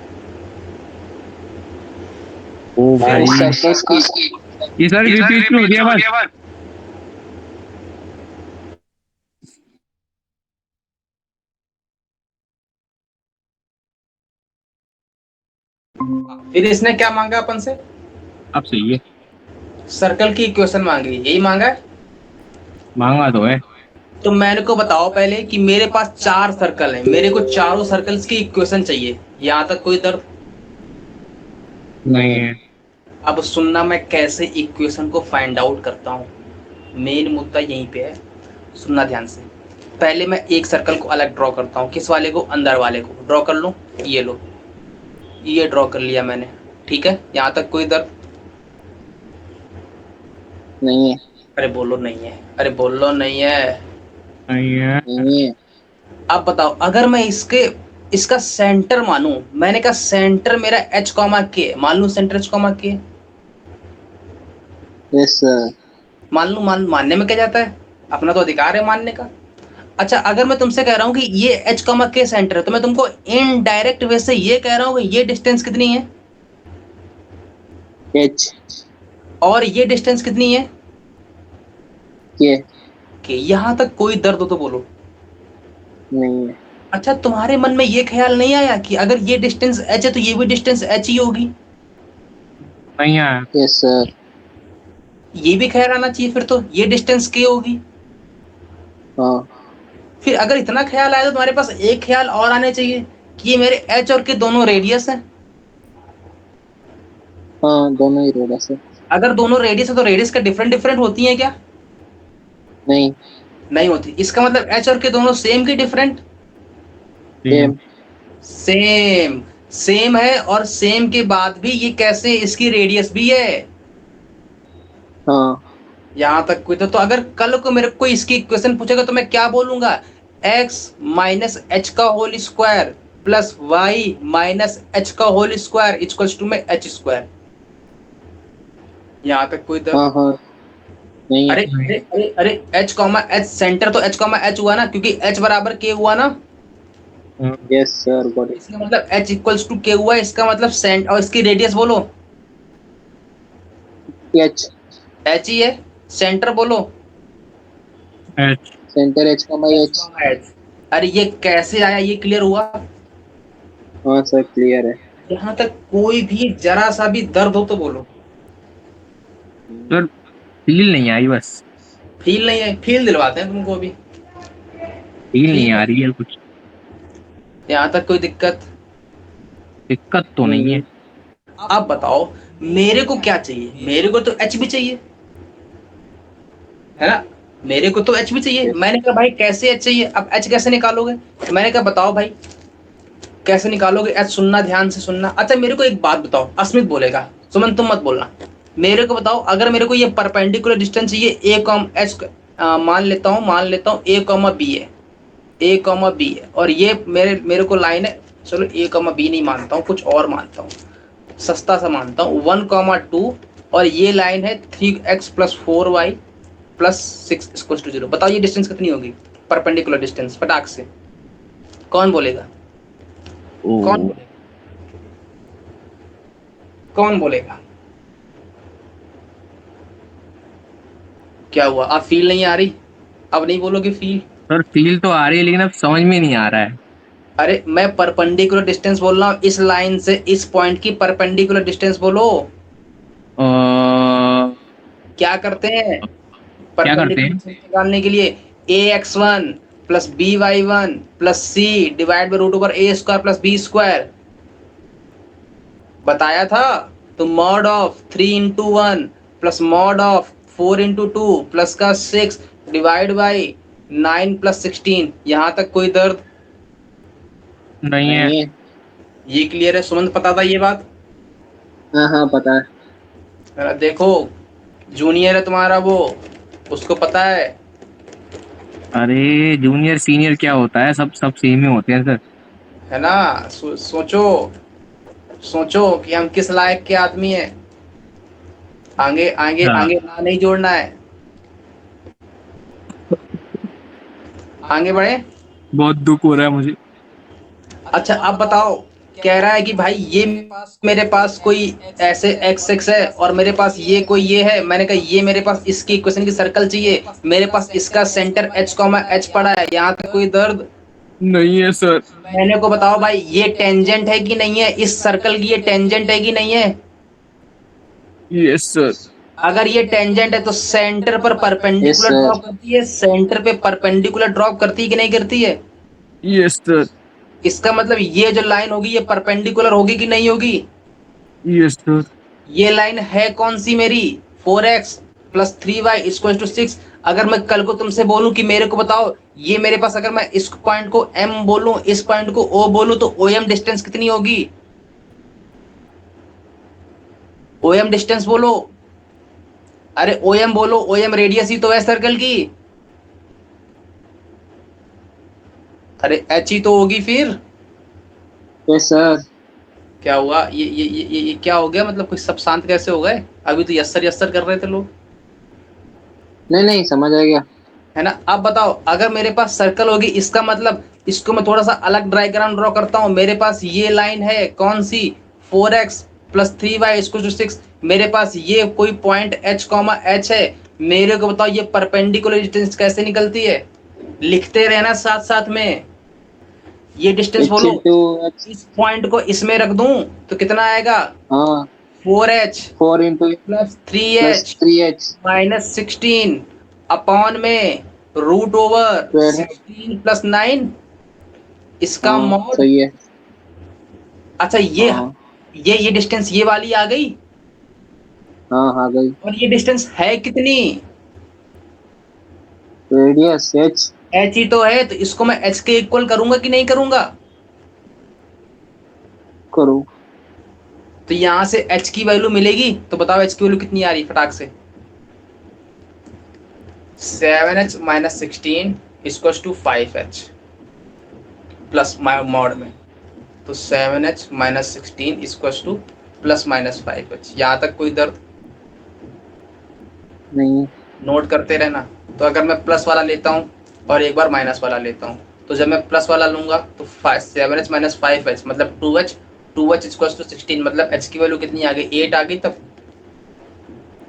Speaker 3: ओ
Speaker 2: फिर
Speaker 3: भाई,
Speaker 1: सर्कल्स की।
Speaker 2: सर्कल्स की।
Speaker 3: ये सर
Speaker 2: ये सर
Speaker 3: रिपीट क्यों हो रही
Speaker 2: रिपीट
Speaker 3: है
Speaker 2: क्यों हो रही
Speaker 3: आवाज?
Speaker 2: है बात? फिर इसने क्या मांगा अपन से?
Speaker 3: अब सही है।
Speaker 2: सर्कल की इक्वेशन मांगी, यही मांगा है।
Speaker 3: मांगा तो है।
Speaker 2: तो मैंने को बताओ पहले कि मेरे पास चार सर्कल हैं, मेरे को चारों सर्कल्स की इक्वेशन चाहिए। यहाँ तक कोई दर्द?
Speaker 3: नहीं
Speaker 1: नहीं।
Speaker 3: है।
Speaker 2: अब सुनना, मैं कैसे इक्वेशन को फाइंड आउट करता हूँ। मेन मुद्दा यहीं पे है, सुनना ध्यान से। पहले मैं एक सर्कल को अलग ड्रॉ करता हूँ। किस वाले को? अंदर वाले को ड्रॉ कर लो। ये लो, ये ड्रॉ कर लिया मैंने। ठीक है, यहाँ तक कोई दर्द?
Speaker 1: नहीं है।
Speaker 2: अरे बोलो नहीं है, अरे बोलो नहीं है।
Speaker 3: नहीं है।
Speaker 1: नहीं है।
Speaker 2: अब बताओ, अगर मैं इसका सेंटर मानूं, मैंने कहा सेंटर मेरा h कॉमा के, मान लूं सेंटर h कॉमा के,
Speaker 1: यस सर।
Speaker 2: मानने में क्या जाता है, अपना तो अधिकार है मानने का। अच्छा, अगर मैं तुमसे कह रहा हूं कि ये h कॉमा के सेंटर है, तो मैं तुमको इनडायरेक्ट वे से ये कह रहा हूं कि ये डिस्टेंस कितनी है,
Speaker 1: एच।
Speaker 2: और ये डिस्टेंस कितनी है,
Speaker 1: के।
Speaker 2: कि यहां तक कोई दर्द हो तो बोलो।
Speaker 1: नहीं है।
Speaker 2: अच्छा, तुम्हारे मन में ये ख्याल नहीं आया कि अगर ये डिस्टेंस h है तो ये भी डिस्टेंस h ही होगी?
Speaker 3: नहीं है।
Speaker 1: Yes sir.
Speaker 2: ये भी ख्याल आना चाहिए फिर, तो ये डिस्टेंस k होगी।
Speaker 1: हाँ।
Speaker 2: फिर अगर इतना ख्याल आया तो तुम्हारे पास एक ख्याल और आने चाहिए कि ये मेरे h और k दोनों रेडियस हैं।
Speaker 1: हाँ, दोनों ही रोड है सर।
Speaker 2: अगर दोनों रेडियस है तो रेडियस का डिफरेंट डिफरेंट होती है क्या?
Speaker 1: नहीं,
Speaker 2: नहीं होती। इसका मतलब एच और के दोनों सेम की डिफरेंट?
Speaker 1: सेम।
Speaker 2: सेम। सेम है और सेम के बाद भी ये कैसे, इसकी रेडियस भी है।
Speaker 1: हाँ
Speaker 2: यहां तक कोई तो अगर कल को मेरे को इसकी इक्वेशन पूछेगा तो मैं क्या बोलूंगा? x माइनस एच का whole square plus y minus h का होल स्क्वायर इक्वल्स टू में एच स्क्वायर। यहां तक कोई दर्द?
Speaker 1: हाँ हाँ, नहीं है।
Speaker 2: अरे अरे अरे अरे एच कॉमा एच, सेंटर तो एच कॉमा एच हुआ ना, क्योंकि एच बराबर के हुआ ना।
Speaker 1: Yes sir, got it.
Speaker 2: इसका मतलब एच इक्वल्स टू के हुआ, इसका मतलब सेंट, और इसकी रेडियस बोलो।
Speaker 1: एच।
Speaker 2: एच ही है। सेंटर बोलो।
Speaker 3: एच।
Speaker 1: सेंटर एच का my
Speaker 2: H
Speaker 1: H.
Speaker 2: Comma H. अरे ये कैसे आया, ये क्लियर हुआ?
Speaker 1: हाँ सर, क्लियर है।
Speaker 2: यहाँ तक कोई भी जरा सा भी दर्द हो तो बोलो।
Speaker 3: सर फील नहीं आई बस।
Speaker 2: फील नहीं है? फील दिलवाते हैं तुमको अभी।
Speaker 3: फील नहीं
Speaker 2: फील
Speaker 3: आ
Speaker 2: है।
Speaker 3: रही है कुछ।
Speaker 2: यहाँ तक कोई दिक्कत?
Speaker 3: दिक्कत तो नहीं है।
Speaker 1: नहीं।
Speaker 2: आप बताओ, मेरे को क्या चाहिए? मेरे को तो एच भी चाहिए, है ना? मेरे को तो एच भी चाहिए।
Speaker 1: यस।
Speaker 2: मैंने कहा भाई कैसे एच चाहिए, अब एच कैसे निकालोगे? तो मैंने कहा बताओ भाई कैसे निकालोगे एच। सुनना, ध्यान से सुनना। अच्छा मेरे को एक बात बताओ, अस्मित बोलेगा, सुमन तुम मत बोलना। मेरे को बताओ, अगर मेरे को ये परपेंडिकुलर डिस्टेंस चाहिए ए कॉम एच, मान लेता हूँ ए कॉमा बी है, ए कॉमा बी है, और ये मेरे मेरे को लाइन है। चलो ए कॉमा बी नहीं मानता हूँ, कुछ और मानता हूँ, सस्ता सा मानता हूँ, 1,2, और ये लाइन है 3x plus 4y plus 6 equal to 0। बताओ ये डिस्टेंस कितनी होगी, परपेंडिकुलर डिस्टेंस, फटाक से कौन बोलेगा?
Speaker 3: ओ।
Speaker 2: कौन बोलेगा? कौन बोलेगा? क्या हुआ, आप फील नहीं आ रही? अब नहीं बोलोगे फील?
Speaker 3: सर फील तो आ रही है लेकिन अब समझ में नहीं आ रहा है।
Speaker 2: अरे मैं परपेंडिकुलर डिस्टेंस बोल रहा हूँ, इस लाइन से इस पॉइंट की परपेंडिकुलर डिस्टेंस बोलो।
Speaker 3: अ,
Speaker 2: क्या करते हैं
Speaker 3: क्या करते
Speaker 2: परपेंडिकुलर
Speaker 3: हैं?
Speaker 2: डिस्टेंस निकालने के लिए? A x one plus b y one plus c divide by root over a square plus b square. बताया था। तो mod of 3 into 1 plus mod of 4 into 2 plus का 6 डिवाइड बाई 9 प्लस 16। यहां तक कोई दर्द?
Speaker 3: नहीं है।
Speaker 1: नहीं है।
Speaker 2: ये क्लियर है? सुमंत पता था ये बात?
Speaker 1: हाँ हाँ, पता है।
Speaker 2: जरा देखो, जूनियर है तुम्हारा वो, उसको पता है।
Speaker 3: अरे जूनियर सीनियर क्या होता है, सब सब सेम ही होते हैं सर।
Speaker 2: है ना? सोचो, सोचो कि हम किस लायक के आदमी हैं। आगे आगे
Speaker 3: हाँ।
Speaker 2: आगे ना नहीं जोड़ना है, आगे बढ़े।
Speaker 3: बहुत दुख हो रहा है मुझे।
Speaker 2: अच्छा अब बताओ, कह रहा है कि भाई ये मेरे पास कोई ऐसे एक्स एक्स है और मेरे पास ये कोई ये है। मैंने कहा ये मेरे पास इसकी इक्वेशन की सर्कल चाहिए, मेरे पास इसका सेंटर एच कॉमा एच पड़ा है। यहाँ तक कोई दर्द?
Speaker 3: नहीं है सर।
Speaker 2: मैंने को बताओ भाई ये टेंजेंट है कि नहीं है, इस सर्कल की ये टेंजेंट है कि नहीं है?
Speaker 3: Yes sir.
Speaker 2: अगर ये टेंजेंट है तो सेंटर पर
Speaker 1: यस
Speaker 2: परपेंडिकुलर
Speaker 1: सर।
Speaker 2: ड्रॉप करती है, सेंटर पे परपेंडिकुलर ड्रॉप करती है कि नहीं करती है?
Speaker 3: Yes sir.
Speaker 2: इसका मतलब ये जो लाइन होगी ये परपेंडिकुलर होगी कि नहीं होगी?
Speaker 3: Yes sir.
Speaker 2: ये लाइन है कौन सी मेरी? 4x plus 3y equal to 6। अगर मैं कल को तुमसे बोलूं कि मेरे को बताओ, ये मेरे पास, अगर मैं इस पॉइंट को m बोलूं, इस पॉइंट को o बोलूं, तो OM डिस्टेंस कितनी होगी? OM डिस्टेंस बोलो। अरे OM बोलो, OM रेडियस ही तो है सर्कल की। अरे h ही तो होगी फिर।
Speaker 1: Yes sir.
Speaker 2: क्या हुआ, ये क्या हो गया, मतलब कुछ सब शांत कैसे हो गए? अभी तो यस्सर यस्सर कर रहे थे लोग।
Speaker 1: नहीं नहीं, समझ आ गया।
Speaker 2: है ना? अब बताओ, अगर मेरे पास सर्कल होगी, इसका मतलब इसको मैं थोड़ा सा अलग डायग्राम ड्रॉ करता हूं। मेरे पास ये लाइन है कौन सी? 4x plus 3y equal to 6। मेरे पास ये कोई पॉइंट h कॉमा h है। मेरे को बताओ ये परपेंडिकुलर डिस्टेंस कैसे निकलती है? लिखते रहना साथ साथ में। ये डिस्टेंस
Speaker 1: एच
Speaker 2: बोलो।
Speaker 1: Into H.
Speaker 2: इस पॉइंट को इसमें रख दूं तो कितना आएगा?
Speaker 1: हाँ।
Speaker 2: 4h
Speaker 1: 4 into
Speaker 2: plus
Speaker 1: plus
Speaker 2: 3h
Speaker 1: 3h।
Speaker 2: Minus 16 upon में रूट ओवर
Speaker 1: स्क्वायर है।
Speaker 2: 16 प्लस 9, इसका
Speaker 1: हाँ
Speaker 2: मॉड।
Speaker 1: सही है।
Speaker 2: अच्छा
Speaker 1: हाँ
Speaker 2: ये डिस्टेंस ये वाली आ गई।
Speaker 1: हाँ आ गई।
Speaker 2: और ये डिस्टेंस है कितनी?
Speaker 1: Radius h।
Speaker 2: एच ही तो है, तो इसको मैं एच के इक्वल करूंगा कि नहीं करूंगा?
Speaker 1: करो।
Speaker 2: तो यहां से एच की वैल्यू मिलेगी, तो बताओ एच की वैल्यू कितनी आ रही है फटाक से? 7h - 16 equals to 5h plus mod में। तो 7h - 16 इक्वल्स टू +-5h। यहाँ तक कोई दर्द?
Speaker 1: नहीं।
Speaker 2: नोट करते रहना। तो अगर मैं प्लस वाला लेता हूँ और एक बार माइनस वाला लेता हूँ, तो जब मैं प्लस वाला लूंगा तो 7h - 5h मतलब 2h। 2h इक्वल्स टू 16 मतलब h की वैल्यू कितनी आ गई? 8 आ गई तब।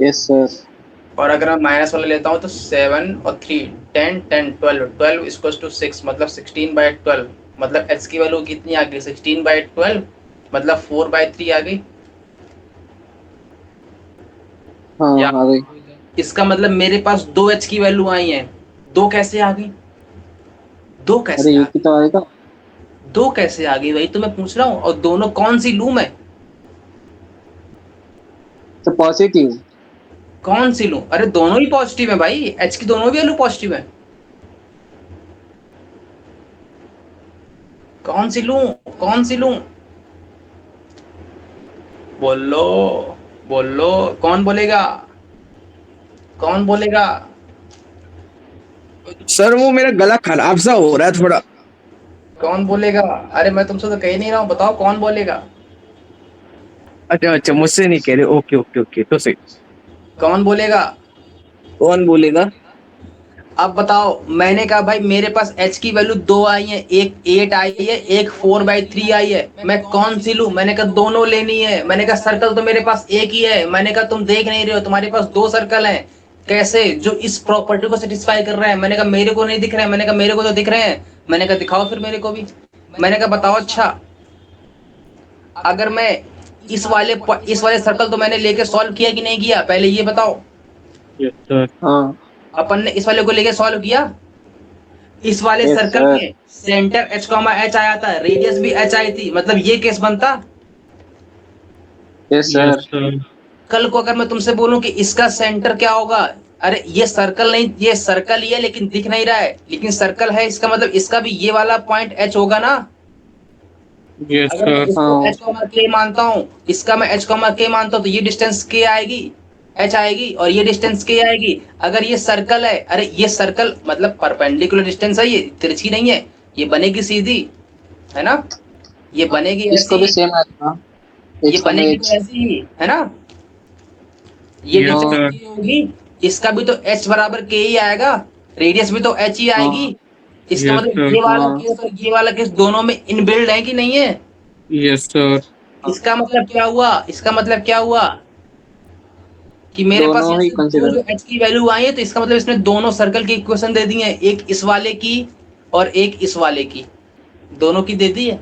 Speaker 1: Yes sir.
Speaker 2: और अगर मैं माइनस वाला लेता हूँ तो 7 और 3 10 10 12 12 इक्वल्स टू 6 मतलब 16/12 मतलब h की वैल्यू कितनी आ गई? 16/12 मतलब 4/3 आ गई।
Speaker 1: हाँ
Speaker 2: या
Speaker 1: आ गई।
Speaker 2: इसका मतलब मेरे पास 2h की वैल्यू आई है। दो कैसे आ गई? दो
Speaker 1: अरे
Speaker 2: कैसे आ
Speaker 1: एक ही
Speaker 2: गई?
Speaker 1: तो आएगा।
Speaker 2: दो कैसे आ गई, वही तो मैं पूछ रहा हूँ। और दोनों कौन सी लूं मैं?
Speaker 1: तो पॉजिटिव।
Speaker 2: कौन सी लूं? अरे दोनों ही पॉजिटिव है भाई, एच की दोनों वैल्यू पॉजिटिव है। कौन सी लूं? कौन सी लूं? बोलो, बोलो। कौन बोलेगा? कौन बोलेगा?
Speaker 3: सर वो मेरा गला खराब सा हो रहा है थोड़ा।
Speaker 2: कौन बोलेगा? अरे मैं तुमसे तो कह ही नहीं रहा हूँ, बताओ कौन बोलेगा?
Speaker 3: अच्छा अच्छा, मुझसे नहीं कह रहे, ओके ओके ओके, तो सही।
Speaker 2: कौन बोलेगा?
Speaker 3: कौन बोलेगा?
Speaker 2: अब बताओ। मैंने कहा भाई मेरे पास एच की वैल्यू दो आई है, एक 8 आई है, एक 4/3 आई है, मैं कौन सी लूं? मैंने कहा दोनों लेनी है। मैंने कहा सर्कल तो मेरे पास एक ही है। मैंने कहा तुम देख नहीं रहे हो, तुम्हारे पास दो सर्कल हैं। कैसे? जो इस प्रॉपर्टी को सेटिस्फाई कर रहे हैं। मैंने कहा मेरे को नहीं दिख रहे हैं। मैंने कहा मेरे को तो दिख रहे हैं। मैंने कहा दिखाओ फिर मेरे को भी। मैंने कहा बताओ। अच्छा, अगर मैं इस वाले सर्कल तो मैंने लेके सॉल्व किया कि नहीं किया, पहले ये बताओ।
Speaker 3: Yes sir.
Speaker 1: हाँ।
Speaker 2: अपन ने इस वाले को लेके सॉल्व किया। इस वाले
Speaker 1: यस
Speaker 2: सर्कल
Speaker 1: सर।
Speaker 2: में सेंटर h, आया था, रेडियस भी h आई थी, मतलब ये केस बनता।
Speaker 1: Yes
Speaker 3: yes
Speaker 1: sir.
Speaker 3: सर।
Speaker 2: कल को अगर मैं तुमसे बोलूं कि इसका सेंटर क्या होगा, अरे ये सर्कल नहीं, ये सर्कल ही है लेकिन दिख नहीं रहा है, लेकिन सर्कल है, इसका मतलब इसका भी ये वाला पॉइंट h होगा ना।
Speaker 3: यस
Speaker 2: अगर मैं
Speaker 3: सर।
Speaker 2: इसको
Speaker 1: हाँ।
Speaker 2: h, k मानता हूँ, इसका मैं h, k मानता हूँ, तो ये डिस्टेंस k आएगी, h आएगी, और ये डिस्टेंस k आएगी। अगर ये सर्कल है, अरे ये सर्कल मतलब परपेंडिकुलर डिस्टेंस है, ये तिरछी नहीं है, ये बनेगी सीधी, है ना? ये बनेगी
Speaker 1: इसको भी
Speaker 2: ऐसी।
Speaker 1: सेम आएगा।
Speaker 2: ये
Speaker 1: एच कॉमा
Speaker 2: बनेगी तो
Speaker 1: एच।
Speaker 2: ऐसी ही, है ना? ये
Speaker 3: यस
Speaker 2: डिस्टेंस
Speaker 1: हाँ।
Speaker 3: सर।
Speaker 2: k होगी। इसका भी तो h बराबर k ही आएगा। रेडियस भी तो h ही आएगी।
Speaker 1: हाँ।
Speaker 2: इसका
Speaker 3: यस
Speaker 2: मतलब
Speaker 3: सर।
Speaker 2: ये वाला
Speaker 1: हाँ।
Speaker 2: केस और ये वाला केस दोनों में इनबिल्ड है कि नहीं है?
Speaker 3: Yes sir.
Speaker 2: इसका मतलब क्या हुआ? इसका मतलब क्या हुआ कि मेरे पास
Speaker 1: दोनों
Speaker 2: यहाँ
Speaker 1: ही
Speaker 2: से दो
Speaker 1: कंसिडर।
Speaker 2: जो h की वैल्यू आई है, तो इसका मतलब इसने दोनों सर्कल की इक्वेशन दे दी है, एक इस वाले की और एक इस वाले की, दोनों की दे दी है।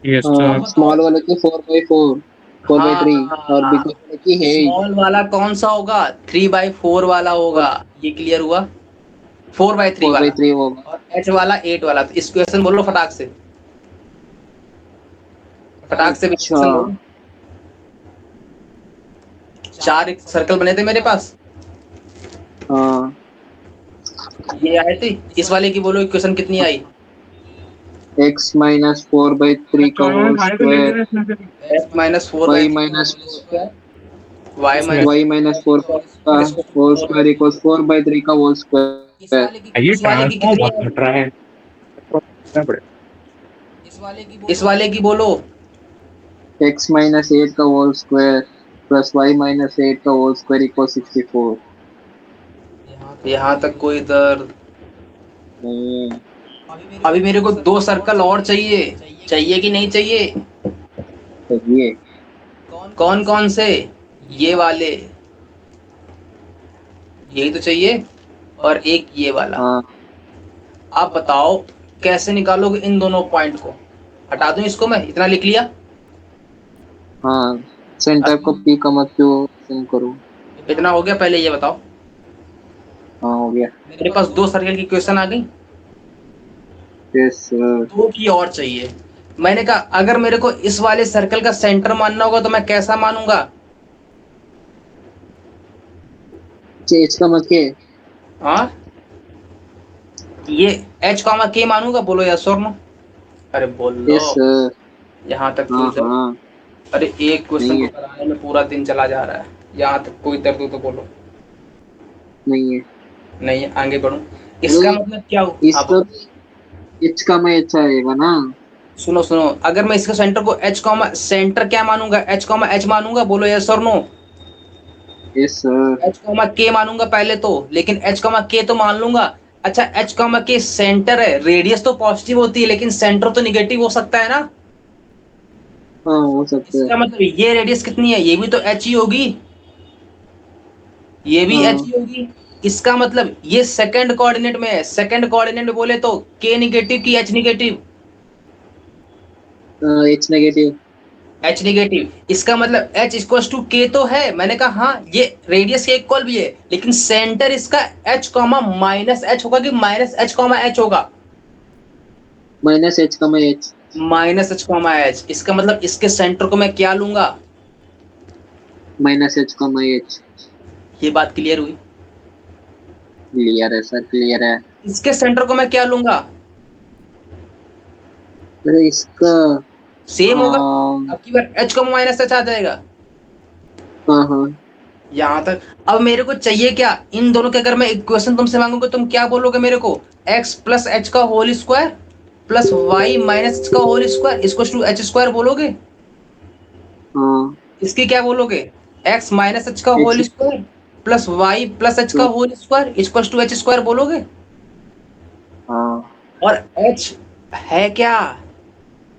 Speaker 3: यस
Speaker 1: हाँ,
Speaker 3: सर।
Speaker 2: अब बताओ।
Speaker 1: स्मॉल वाले की 4/4, 4/3। और बिग
Speaker 2: हाँ,
Speaker 1: वाले की है 8।
Speaker 2: स्मॉल वाला कौन सा होगा? 3/4 वाला होगा। ये क्लियर हुआ? 4/3
Speaker 1: फोर बाई
Speaker 2: वाला।
Speaker 1: थ्री होगा।
Speaker 2: और h वाला 8 वाला। तो इस क्वेश्चन बोलो फटाक से। फटाक से
Speaker 1: अच्छा।
Speaker 2: क्वेश्चन बोलो। चार सर्कल बने थे मेरे पास,
Speaker 1: हाँ।
Speaker 2: ये आए थे। इस वाले की बोलो इक्वेशन कितनी आई?
Speaker 1: x-4/3 का whole square.
Speaker 2: x minus four by
Speaker 1: y
Speaker 2: three का
Speaker 1: minus
Speaker 2: whole square, y minus
Speaker 1: y minus 4 का होल स्क्वायर इक्वल्स 4/3 का होल स्क्वायर।
Speaker 3: ये
Speaker 2: इस वाले की
Speaker 3: ट्रांसफॉर्म
Speaker 2: कितनी
Speaker 3: बहुत
Speaker 2: आई?
Speaker 3: घट रहा है।
Speaker 2: इस वाले की बोलो।
Speaker 1: x-8 का होल स्क्वायर प्लस y-8 का होल स्क्वायर इक्वल 64।
Speaker 2: यहाँ तक कोई दर्द?
Speaker 1: नहीं।
Speaker 2: अभी मेरे को दो सर्कल और चाहिए। चाहिए कि नहीं चाहिए?
Speaker 1: चलिए।
Speaker 2: कौन कौन से? ये वाले, यही तो चाहिए, और एक ये वाला।
Speaker 1: हाँ।
Speaker 2: आप बताओ कैसे निकालोगे इन दोनों पॉइंट को? हटा दूं इसको, मैं इतना लिख लिया।
Speaker 1: हाँ, सेंटर को पी का मत क्यों सेम करो।
Speaker 2: इतना हो गया, पहले ये बताओ।
Speaker 1: हाँ हो गया।
Speaker 2: मेरे पास दो सर्कल की क्वेश्चन आ गई।
Speaker 1: Yes sir.
Speaker 2: दो की और चाहिए। मैंने कहा अगर मेरे को इस वाले सर्कल का सेंटर मानना होगा तो मैं कैसा मानूंगा?
Speaker 1: एच का मत के।
Speaker 2: हाँ, ये एच कॉमा के मानूंगा, बोलो यस और नो। अरे बोल लो,
Speaker 1: यस सर।
Speaker 2: यहाँ तक कोई
Speaker 1: हाँ
Speaker 2: दर्द?
Speaker 1: हाँ।
Speaker 2: अरे एक क्वेश्चन
Speaker 1: नहीं
Speaker 2: को
Speaker 1: है।
Speaker 2: कराने में पूरा दिन चला जा रहा है, यहाँ तक कोई दर्द हो तो बोलो।
Speaker 1: नहीं है।
Speaker 2: नहीं है, आगे बढ़ो।
Speaker 1: अरे
Speaker 2: इसका मतलब क्या हो? हाँ
Speaker 1: इसका भी एच का मैं एच आएगा ना।
Speaker 2: सुनो सुनो, अगर मैं इसके सेंटर को एच कॉमा सेंटर क्या मानूंगा, एच कॉमा एच मानूंगा, बोलो यस और no.
Speaker 1: Yes sir.
Speaker 2: H comma k मानूंगा पहले तो, लेकिन एच कॉमा के तो मान लूंगा। अच्छा, एच कॉमा के सेंटर है, रेडियस तो पॉजिटिव होती है लेकिन सेंटर तो निगेटिव हो सकता है ना।
Speaker 1: हाँ हो सकता है।
Speaker 2: इसका मतलब ये रेडियस कितनी है, ये भी तो एच ही होगी, ये भी एच
Speaker 1: हाँ
Speaker 2: ही होगी। इसका मतलब ये सेकंड कोऑर्डिनेट में है, सेकंड कोऑर्डिनेट में बोले तो के निगेटिव की H negative.
Speaker 1: H negative.
Speaker 2: H negative, इसका मतलब एच इक्वल टू के तो है, मैंने कहा हाँ ये रेडियस के इक्वल भी है, लेकिन सेंटर इसका एच कॉमा माइनस एच होगा कि माइनस एच कॉमा एच होगा।
Speaker 1: माइनस एच का मैं H.
Speaker 2: Minus H comma H, इसका मतलब इसके सेंटर को मैं क्या लूंगा।
Speaker 1: माइनस एच का मैं एच।
Speaker 2: ये बात क्लियर हुई।
Speaker 1: क्लियर है सर, क्लियर है।
Speaker 2: इसके सेंटर को मैं क्या लूंगा,
Speaker 1: अरे इसका
Speaker 2: सेम होगा।
Speaker 1: हाँ
Speaker 2: अब की बार एच कॉमा माइनस एच आ जाएगा।
Speaker 1: हाँ हाँ।
Speaker 2: यहां तक। अब मेरे को चाहिए क्या, इन दोनों के अगर मैं इक्वेशन तुमसे मांगूंगा तुम क्या बोलोगे मेरे को, x प्लस एच का whole square plus y minus h का whole square equal to h square बोलोगे।
Speaker 1: हाँ
Speaker 2: इसकी क्या बोलोगे, x माइनस एच का
Speaker 1: h.
Speaker 2: Whole square plus y plus h का whole square equal to h square बोलोगे।
Speaker 1: हाँ
Speaker 2: और h है क्या,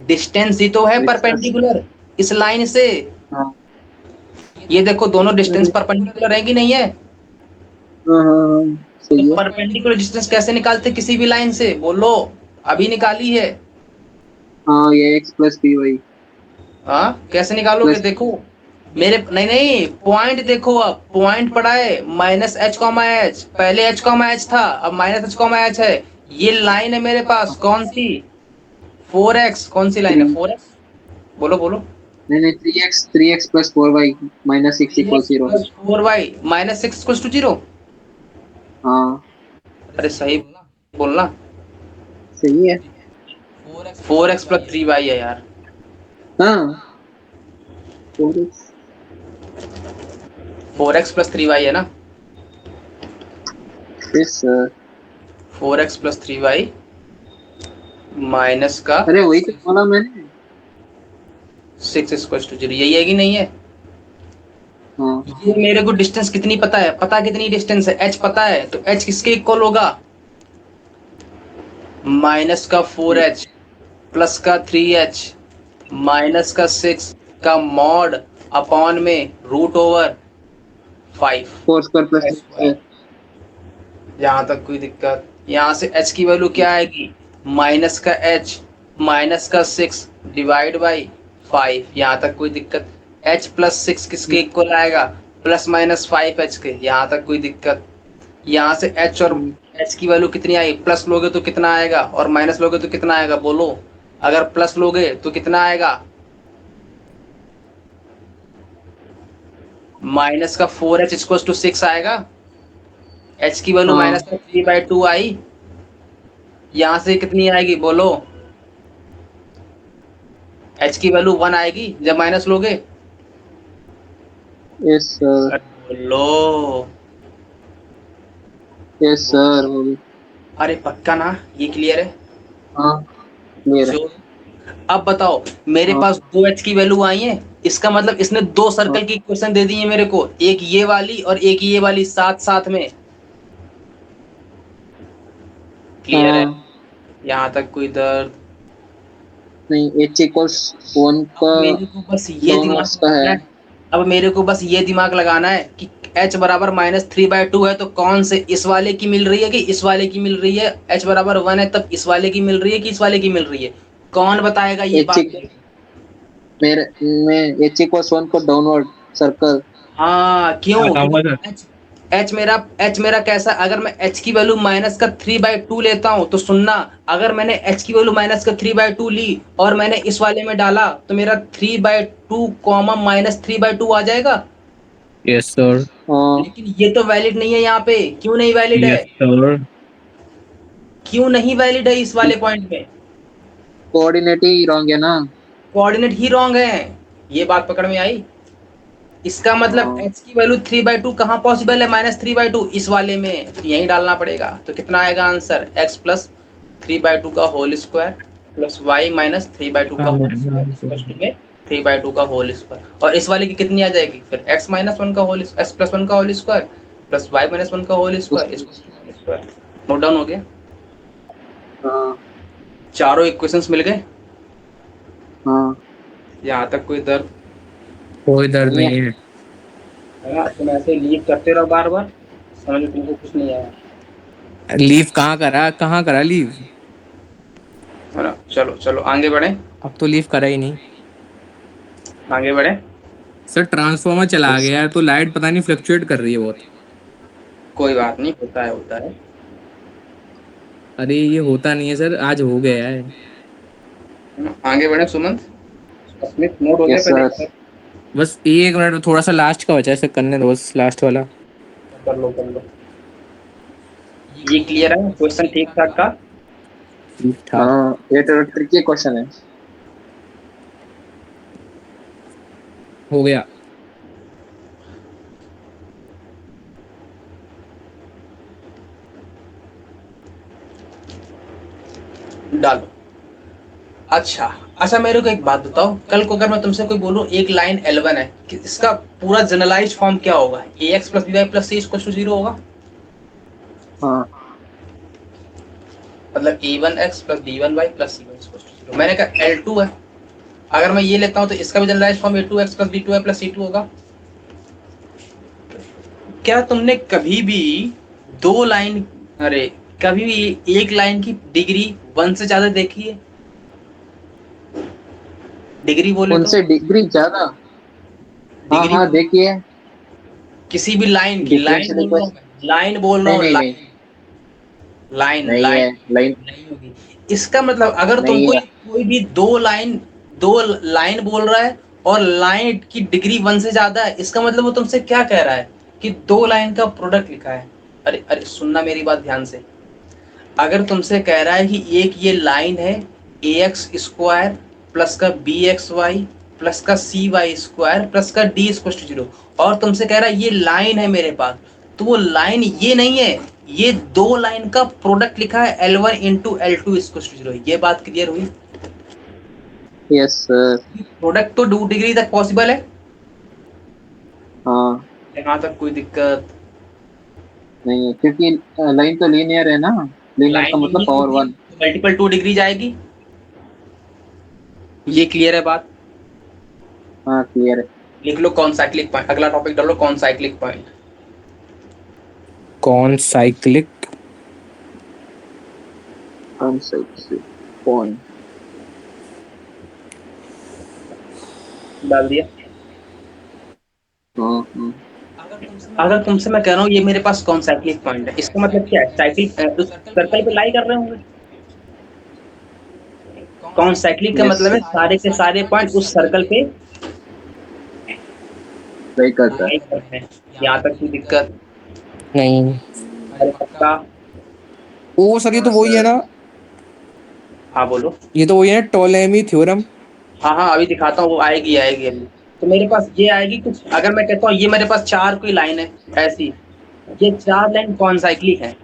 Speaker 2: डिस्टेंस ही तो है
Speaker 1: एच का।
Speaker 2: परपेंडिकुलर इस लाइन से।
Speaker 1: हाँ।
Speaker 2: ये देखो दोनों डिस्टेंस
Speaker 1: अरे
Speaker 2: परपेंडिकुलर है कि नहीं है।
Speaker 1: हाँ हाँ हाँ
Speaker 2: तो
Speaker 1: सही है।
Speaker 2: परपेंडिकुलर डिस्टेंस कैसे निकालते किसी भी लाइन से, बोलो। अभी निकाली है।
Speaker 1: हाँ ये एक्स प्लस बी वाई।
Speaker 2: हाँ कैसे निकालोगे,
Speaker 1: प्लस।
Speaker 2: देखो मेरे, नहीं नहीं पॉइंट देखो, अब पॉइंट पड़ा है माइनस एच कॉमा एच, पहले एच कॉमा एच था अब माइनस एच कॉमा एच है। ये लाइन है मेरे पास कौन सी, 4x, कौन सी लाइन
Speaker 1: थ्री।
Speaker 2: है 4x, बोलो बोलो।
Speaker 1: नहीं नहीं, 3x plus 4y minus six
Speaker 2: three
Speaker 1: equal
Speaker 2: x
Speaker 1: zero.
Speaker 2: Plus four y minus six equal to zero.
Speaker 1: हाँ
Speaker 2: अरे सही बोलना।
Speaker 1: सही है।
Speaker 2: 4x प्लस थ्री वाई है यार।
Speaker 1: हाँ 4x।
Speaker 2: 4x plus three y है ना।
Speaker 1: Yes sir.
Speaker 2: 4x plus three y minus का
Speaker 1: अरे वही तो बोला मैंने।
Speaker 2: सिक्स इक्वल टू जीरो, यही है कि नहीं है।
Speaker 1: हाँ
Speaker 2: ये मेरे को डिस्टेंस कितनी पता है, पता कितनी डिस्टेंस है, h पता है, तो h किसके इक्वल होगा, माइनस का 4h प्लस का 3h माइनस का 6 का मॉड अपॉन में root over 5
Speaker 1: four square plus
Speaker 2: square. यहाँ तक कोई दिक्कत, यहाँ से h की वैल्यू क्या आएगी, माइनस का h माइनस का 6 डिवाइड बाई 5, यहाँ तक कोई दिक्कत। h प्लस 6 किसके इक्वल आएगा, प्लस माइनस 5h के, यहाँ तक कोई दिक्कत। यहाँ से h और h की वैल्यू कितनी आई, प्लस लोगे तो कितना आएगा और माइनस लोगे तो कितना आएगा, बोलो। अगर प्लस लोगे तो कितना आएगा, माइनस का 4h इक्वल टू 6 आएगा, h की वैल्यू
Speaker 1: हाँ
Speaker 2: माइनस का 3/2 आई, यहाँ से कितनी आएगी बोलो, h की वैल्यू 1 आएगी जब माइनस लोगे।
Speaker 1: Yes sir.
Speaker 2: बोलो
Speaker 1: यस सर हो गई।
Speaker 2: अरे पक्का ना, ये क्लियर है।
Speaker 1: हाँ क्लियर है।
Speaker 2: जो अब बताओ, मेरे
Speaker 1: हाँ
Speaker 2: पास 2h की वैल्यू आई है, इसका मतलब इसने दो
Speaker 1: हाँ
Speaker 2: सर्कल की इक्वेशन दे दी है मेरे को, एक ये वाली और एक ये वाली साथ साथ में। क्लियर है,
Speaker 1: हाँ।
Speaker 2: यहाँ तक कोई दर्द।
Speaker 1: नहीं एच इक्वल्स वन
Speaker 2: अब
Speaker 1: का
Speaker 2: मेरे को बस ये दिमाग
Speaker 1: डाउनवर्ड्स का
Speaker 2: लगाना
Speaker 1: है।
Speaker 2: है, अब मेरे को बस ये दिमाग लगाना है कि h बराबर -3/2 है तो कौन से इस वाले की मिल रही है कि इस वाले की मिल रही है, h बराबर 1 है तब इस वाले की मिल रही है कि इस वाले की मिल रही है, कौन बताएगा ये
Speaker 1: एच
Speaker 2: बात मेरे
Speaker 1: इक्वल
Speaker 2: को?
Speaker 1: मेरे में एच इक्वल्स वन को डाउनवर्ड सर्कल।
Speaker 2: हाँ क्यों,
Speaker 3: बताऊंगा सर।
Speaker 2: h h मेरा कैसा, अगर मैं h की वैल्यू माइनस का 3/2 लेता हूँ तो सुनना, अगर मैंने h की वैल्यू माइनस का 3/2 ली और मैंने इस वाले में डाला तो मेरा 3/2 कॉमा -3/2 आ जाएगा।
Speaker 3: Yes sir.
Speaker 2: लेकिन ये तो वैलिड नहीं है यहाँ पे। क्यों नहीं वैलिड है?
Speaker 3: Yes sir.
Speaker 2: क्यों नहीं वैलिड है इस वाले पॉइंट में?
Speaker 1: कोऑर्डिनेट ही रॉन्ग है ना।
Speaker 2: कोऑर्डिनेट ही रॉन्ग है। ये बात पकड़ में आई? इसका मतलब
Speaker 1: हाँ,
Speaker 2: x की वैल्यू 3/2 कहाँ पॉसिबल है? -3/2 इस वाले में, तो यही डालना पड़ेगा। तो कितना आएगा आंसर? x प्लस 3/2 का whole square plus y minus 3/2 का होल स्क्वायर इक्वल में 3/2 का होल स्क्वायर। और इस वाले की कितनी आ जाएगी फिर? x माइनस 1 का होल x प्लस 1 का whole square plus y minus 1 का होल
Speaker 1: उस
Speaker 2: square equal square. Note down हो गया?
Speaker 1: हाँ
Speaker 2: चारों इक्वेशंस मिल गए?
Speaker 1: हाँ
Speaker 2: यहाँ तक कोई दर्द
Speaker 3: कोई दर्द
Speaker 1: नहीं
Speaker 3: नहीं
Speaker 1: है।
Speaker 3: है।
Speaker 2: है ना? तुम ऐसे लीव करते रहो बार बार, समझ में तुमको कुछ नहीं आया,
Speaker 3: लीव कहाँ करा लीव?
Speaker 2: है ना? चलो चलो आगे बढ़े,
Speaker 3: अब तो लीव करा ही नहीं।
Speaker 2: आगे बढ़े।
Speaker 3: सर ट्रांसफार्मर चला
Speaker 1: बस
Speaker 3: गया है तो लाइट पता नहीं फ्लक्चुएट कर रही है बहुत।
Speaker 2: कोई बात नहीं, होता है होता है।
Speaker 3: अरे ये होता नहीं है सर, आज हो गया है।
Speaker 2: आगे बढ़े सुमंत। स्मिथ, नोट हो गया
Speaker 1: यस
Speaker 2: पहले?
Speaker 1: सर।
Speaker 3: बस 1 मिनट, थोड़ा सा लास्ट का बचा है, इसे करने दो बस लास्ट वाला।
Speaker 2: कर लो कर लो। ये क्लियर है क्वेश्चन ठीक ठाक का?
Speaker 3: ठीक ठाक।
Speaker 1: हाँ, ये तो ट्रिकी क्वेश्चन है।
Speaker 3: हो गया।
Speaker 2: डालो। अच्छा अच्छा, मेरे को एक बात बताओ, कल को अगर मैं तुमसे कोई बोलूं एक लाइन L1 है, कि इसका पूरा जनरलाइज्ड फॉर्म क्या होगा? ax plus by plus c equal to 0 होगा।
Speaker 1: हाँ
Speaker 2: मतलब a1x plus b1y plus c1 equal to 0। मैंने कहा L2 है, अगर मैं ये लेता हूं तो इसका भी generalised form a2x plus b2y plus c2 होगा। क्या तुमने कभी भी दो लाइन, अरे कभी भी एक लाइन की डिग्री 1 से ज्यादा देखी है? डिग्री बोले तो,
Speaker 1: उनसे डिग्री ज्यादा। हाँ
Speaker 2: डिग्री
Speaker 1: हाँ,
Speaker 2: बोले
Speaker 1: देखिए।
Speaker 2: किसी भी लाइन की, लाइन
Speaker 1: डिफरेंशियल
Speaker 2: बोल रहा हूँ
Speaker 1: इक्वेशन।
Speaker 2: मैं, लाइन बोल रहा
Speaker 1: नहीं
Speaker 2: हूँ,
Speaker 1: नहीं नहीं,
Speaker 2: लाइन लाइन
Speaker 1: नहीं
Speaker 2: लाइन
Speaker 1: है लाइन।
Speaker 2: नहीं होगी। इसका मतलब अगर
Speaker 1: नहीं
Speaker 2: तुमको
Speaker 1: है।
Speaker 2: कोई भी दो लाइन बोल रहा है और लाइन की डिग्री 1 से ज्यादा है, इसका मतलब वो तुमसे क्या कह रहा है? कि दो लाइन का प्रोडक्ट लिखा है। अरे अरे सुनना मेरी बात ध्यान से। अगर तुमसे कह रहा है कि एक ये लाइन है ax स्क्वायर प्लस का bxy प्लस का cy स्क्वायर प्लस का d इक्वल टू 0, और तुमसे कह रहा है ये लाइन है मेरे पास, तो वो लाइन ये नहीं है, ये दो लाइन का प्रोडक्ट लिखा है L1 into L2 equal to 0। ये बात क्लियर हुई?
Speaker 1: Yes sir.
Speaker 2: प्रोडक्ट तो 2 डिग्री तक पॉसिबल है।
Speaker 1: हाँ,
Speaker 2: यहाँ तक कोई दिक्कत?
Speaker 1: नहीं है क्योंकि लाइन तो लीनियर है ना। लीनियर का
Speaker 2: लाइन
Speaker 1: मतलब
Speaker 2: नहीं
Speaker 1: पावर
Speaker 2: होगी
Speaker 1: 1।
Speaker 2: तो मल्टीपल 2 डिग्री जाएगी। ये क्लियर है बात?
Speaker 1: हाँ क्लियर है।
Speaker 2: लिख लो कौन साइक्लिक पॉइंट, अगला टॉपिक डालो कौन साइक्लिक पॉइंट।
Speaker 3: कौन साइक्लिक?
Speaker 1: कौन सा कौन।
Speaker 2: डाल दिया।
Speaker 1: हाँ हाँ।
Speaker 2: अगर तुमसे मैं कह रहा हूँ ये मेरे पास कौन साइक्लिक पॉइंट है, इसका मतलब क्या है? साइकिल उस सर्कल पे लाई कर रहे होंगे। कौन साइक्लिक का
Speaker 1: यस
Speaker 2: मतलब है
Speaker 1: सर।
Speaker 2: सारे के सारे पॉइंट उस सर्कल पे
Speaker 1: वही करता
Speaker 2: लाई
Speaker 1: है।
Speaker 2: कर रहे हैं। यहाँ तक कोई दिक्कत?
Speaker 3: नहीं।
Speaker 2: अरे पक्का?
Speaker 3: ओ सर ये तो
Speaker 1: हाँ
Speaker 3: वही है
Speaker 1: सर।
Speaker 3: ना।
Speaker 2: हाँ बोलो।
Speaker 3: ये तो वही है, टोलेमी थ्योरम।
Speaker 2: हाँ हाँ अभी दिखाता हूँ, वो आएगी आएगी अभी। तो मेरे पास ये आएगी कुछ, अगर मैं कहता हूँ ये मेरे पास चार कोई लाइन है ऐसी, ये चार लाइन कौन साइक्लिक है।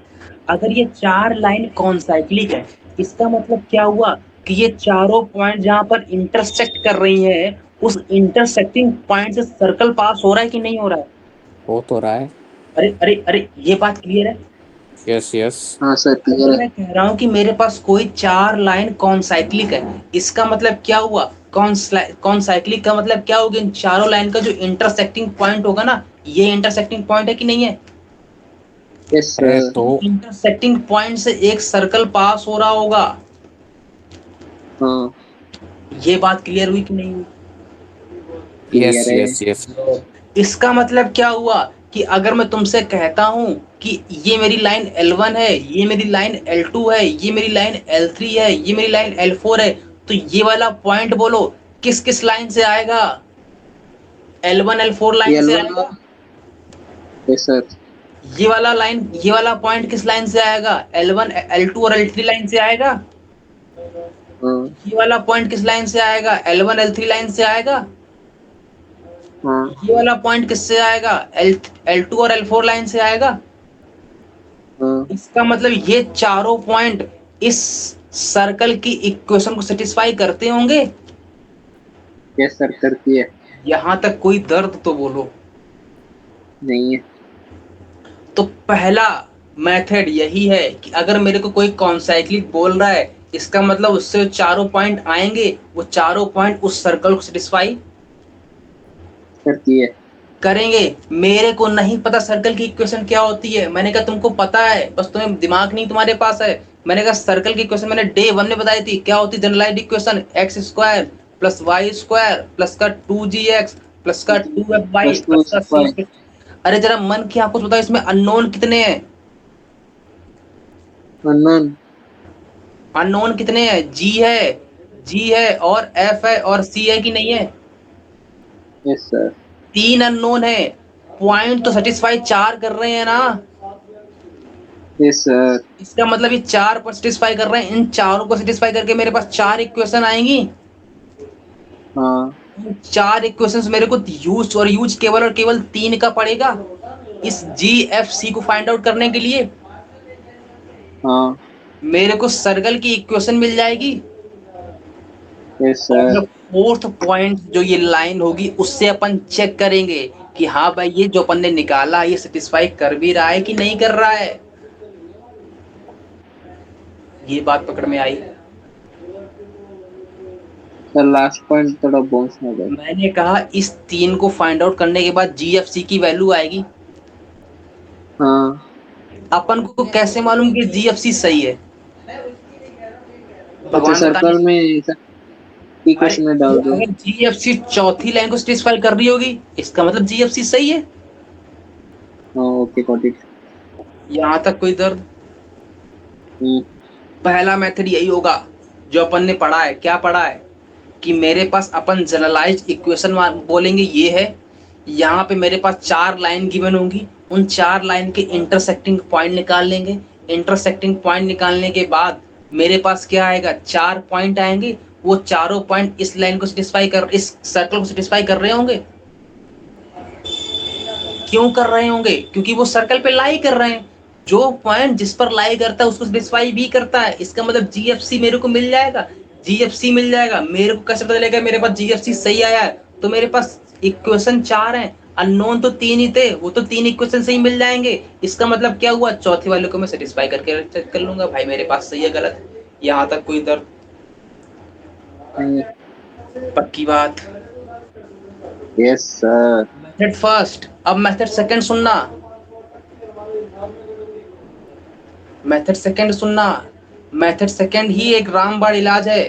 Speaker 2: अगर ये चार लाइन कौन साइक्लिक है, इसका मतलब क्या हुआ? कि ये चारों पॉइंट जहां पर इंटरसेक्ट कर रही हैं, उस इंटरसेक्टिंग पॉइंट से सर्कल पास हो रहा है कि नहीं हो रहा है?
Speaker 3: हो तो रहा है।
Speaker 2: अरे अरे अरे, ये बात क्लियर है?
Speaker 3: Yes yes.
Speaker 1: हाँ सर क्लियर
Speaker 2: अगर
Speaker 1: है।
Speaker 2: मैं कह रहा हूँ कि मेरे पास कोई चार लाइन कौन साइक्लिक है, इसका मतलब क्या हुआ? कौन साइक्लिक का मतलब क्या होगा? इन चारों लाइन का जो इंटरसेक्टिंग पॉइंट होगा ना, ये इंटरसेक्टिंग पॉइंट है कि नहीं है?
Speaker 1: यस
Speaker 3: है
Speaker 1: सर।
Speaker 3: तो।
Speaker 2: इंटरसेक्टिंग पॉइंट से एक सर्कल पास हो रहा होगा।
Speaker 1: हाँ
Speaker 2: ये बात क्लियर हुई कि नहीं हुई?
Speaker 3: यस
Speaker 1: क्लियर है।
Speaker 3: Yes yes.
Speaker 2: इसका मतलब क्या हुआ? कि अगर मैं तुमसे कहता हूं कि ये मेरी लाइन L1 है, ये मेरी लाइन L2 है, ये मेरी लाइन L3 है, ये मेरी लाइन L4 है, तो ये वाला पॉइंट बोलो किस किस लाइन से आएगा? L1 L4 लाइन
Speaker 1: ये
Speaker 2: से
Speaker 1: L1
Speaker 2: आएगा।
Speaker 1: Yes sir.
Speaker 2: ये वाला लाइन, ये वाला पॉइंट किस लाइन से आएगा? L1 L2 और L3 लाइन से आएगा।
Speaker 1: हाँ
Speaker 2: ये वाला पॉइंट किस लाइन से आएगा? L1 L3 लाइन से आएगा।
Speaker 1: हाँ
Speaker 2: ये वाला पॉइंट किससे आएगा? L2 और L4 लाइन से आएगा।
Speaker 1: हाँ।
Speaker 2: इसका मतलब ये चारों पॉइंट इस सर्कल की इक्वेशन को सेटिस्फाई करते होंगे।
Speaker 1: यस सर, करती है।
Speaker 2: यहां तक कोई दर्द तो बोलो।
Speaker 1: नहीं है।
Speaker 2: तो पहला मेथड यही है कि अगर मेरे को कोई कॉन्साइक्लिक बोल रहा है, इसका मतलब उससे जो चारों पॉइंट आएंगे वो चारों पॉइंट उस सर्कल को सेटिस्फाई
Speaker 1: करती है।
Speaker 2: करेंगे। मेरे को नहीं पता सर्कल की इक्वेशन क्या होती है, मैंने कहा तुमको पता है, बस तुम्हें दिमाग नहीं तुम्हारे पास है। मैंने कहा सर्कल की इक्वेशन मैंने डे 1 में बताई थी, क्या होती? Generalised equation X square plus Y square plus का 2gx प्लस का 2fy
Speaker 1: प्लस टू
Speaker 2: प्लस का
Speaker 1: वाई।
Speaker 2: c। अरे जरा मन की आंखों से बताओ, इसमें अननोन कितने हैं?
Speaker 1: अननोन।
Speaker 2: अननोन कितने हैं? जी है और एफ है और सी है कि नहीं है?
Speaker 1: Yes sir.
Speaker 2: 3 अननोन है। पॉइंट तो सेटिस्फाई 4 कर रहे हैं ना।
Speaker 1: Yes sir.
Speaker 2: इसका मतलब ये 4 पर सेटिस्फाई कर रहे हैं, इन चारों को सेटिस्फाई करके मेरे पास 4 इक्वेशन आएंगी।
Speaker 1: हाँ
Speaker 2: 4 इक्वेशंस मेरे को यूज और यूज केवल और केवल 3 का पड़ेगा इस जी एफ सी को फाइंड आउट करने के लिए।
Speaker 1: हाँ।
Speaker 2: मेरे को सर्कल की इक्वेशन मिल जाएगी
Speaker 1: यस
Speaker 2: और
Speaker 1: सर।
Speaker 2: जो फोर्थ पॉइंट जो ये लाइन होगी उससे अपन चेक करेंगे कि हाँ भाई ये जो अपन ने निकाला ये सेटिस्फाई कर भी रहा है कि नहीं कर रहा है। ये बात पकड़ में आई।
Speaker 1: सर लास्ट पॉइंट थोड़ा बोन्स में गए।
Speaker 2: मैंने कहा इस 3 को फाइंड आउट करने के बाद जी एफ सी की वैल्यू आएगी।
Speaker 1: हाँ।
Speaker 2: अपन को कैसे मालूम कि जी एफ सी सही है?
Speaker 1: अच्छा,
Speaker 2: भगवान बताने।
Speaker 1: सर्कल में
Speaker 2: अरे
Speaker 1: इक्वेशन में डाल दो।
Speaker 2: अगर जीएफसी चौथी लाइन को सेटिस्फाई कर रही होगी इसका मतलब जीएफसी सही है।
Speaker 1: हाँ ओके, गॉट इट।
Speaker 2: यहां तक कोई दर्द?
Speaker 1: हम्म।
Speaker 2: पहला मेथड यही होगा जो अपन ने पढ़ा है। क्या पढ़ा है? कि मेरे पास अपन जनरलाइज्ड इक्वेशन बोलेंगे ये है। यहाँ पे मेरे पास 4 लाइन गिवन होंगी, उन 4 लाइन के इंटरसेक्टिंग पॉइंट निकाल लेंगे। इंटरसेक्टिंग पॉइंट निकालने के बाद मेरे पास क्या आएगा? 4 पॉइंट आएंगे। वो चारों पॉइंट इस लाइन को सेटिस्फाई कर, इस सर्कल को सेटिस्फाई कर रहे होंगे। क्यों कर रहे होंगे? क्योंकि वो सर्कल पे लाई कर रहे हैं। जो पॉइंट जिस पर लाई करता है उसको सेटिस्फाई भी करता है। इसका मतलब जीएफसी मेरे को मिल जाएगा। जीएफसी मिल जाएगा, मेरे को कैसे पता चलेगा मेरे पास जीएफसी सही आया है? तो मेरे पास इक्वेशन 4 है, अननोन तो 3 ही थे, वो तो 3 इक्वेशन से ही मिल जाएंगे। इसका मतलब क्या हुआ? चौथे वाले को मैं सेटिस्फाई करके चेक कर लूंगा भाई मेरे पास सही है गलत। यहाँ तक कोई दर्द?
Speaker 1: नहीं है।
Speaker 2: पक्की बात।
Speaker 1: Yes sir.
Speaker 2: Method first. अब मेथड सेकंड सुनना। मेथड सेकंड सुनना। मेथड सेकंड ही एक रामबाण इलाज है।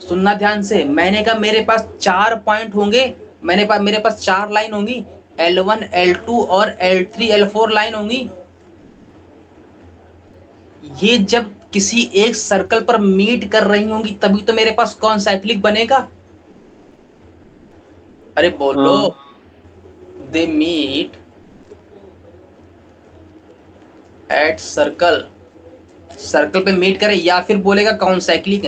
Speaker 2: सुनना ध्यान से। मैंने कहा मेरे पास 4 पॉइंट होंगे, मेरे पास 4 लाइन होंगी। L1 L2 और L3 L4 लाइन होंगी। ये जब किसी एक सर्कल पर मीट कर रही होंगी तभी तो मेरे पास कौन साइक्लिक बनेगा। अरे बोलो।
Speaker 1: हाँ।
Speaker 2: They meet at circle. Circle पे मीट करे या फिर बोलेगा कौन साइक्लिक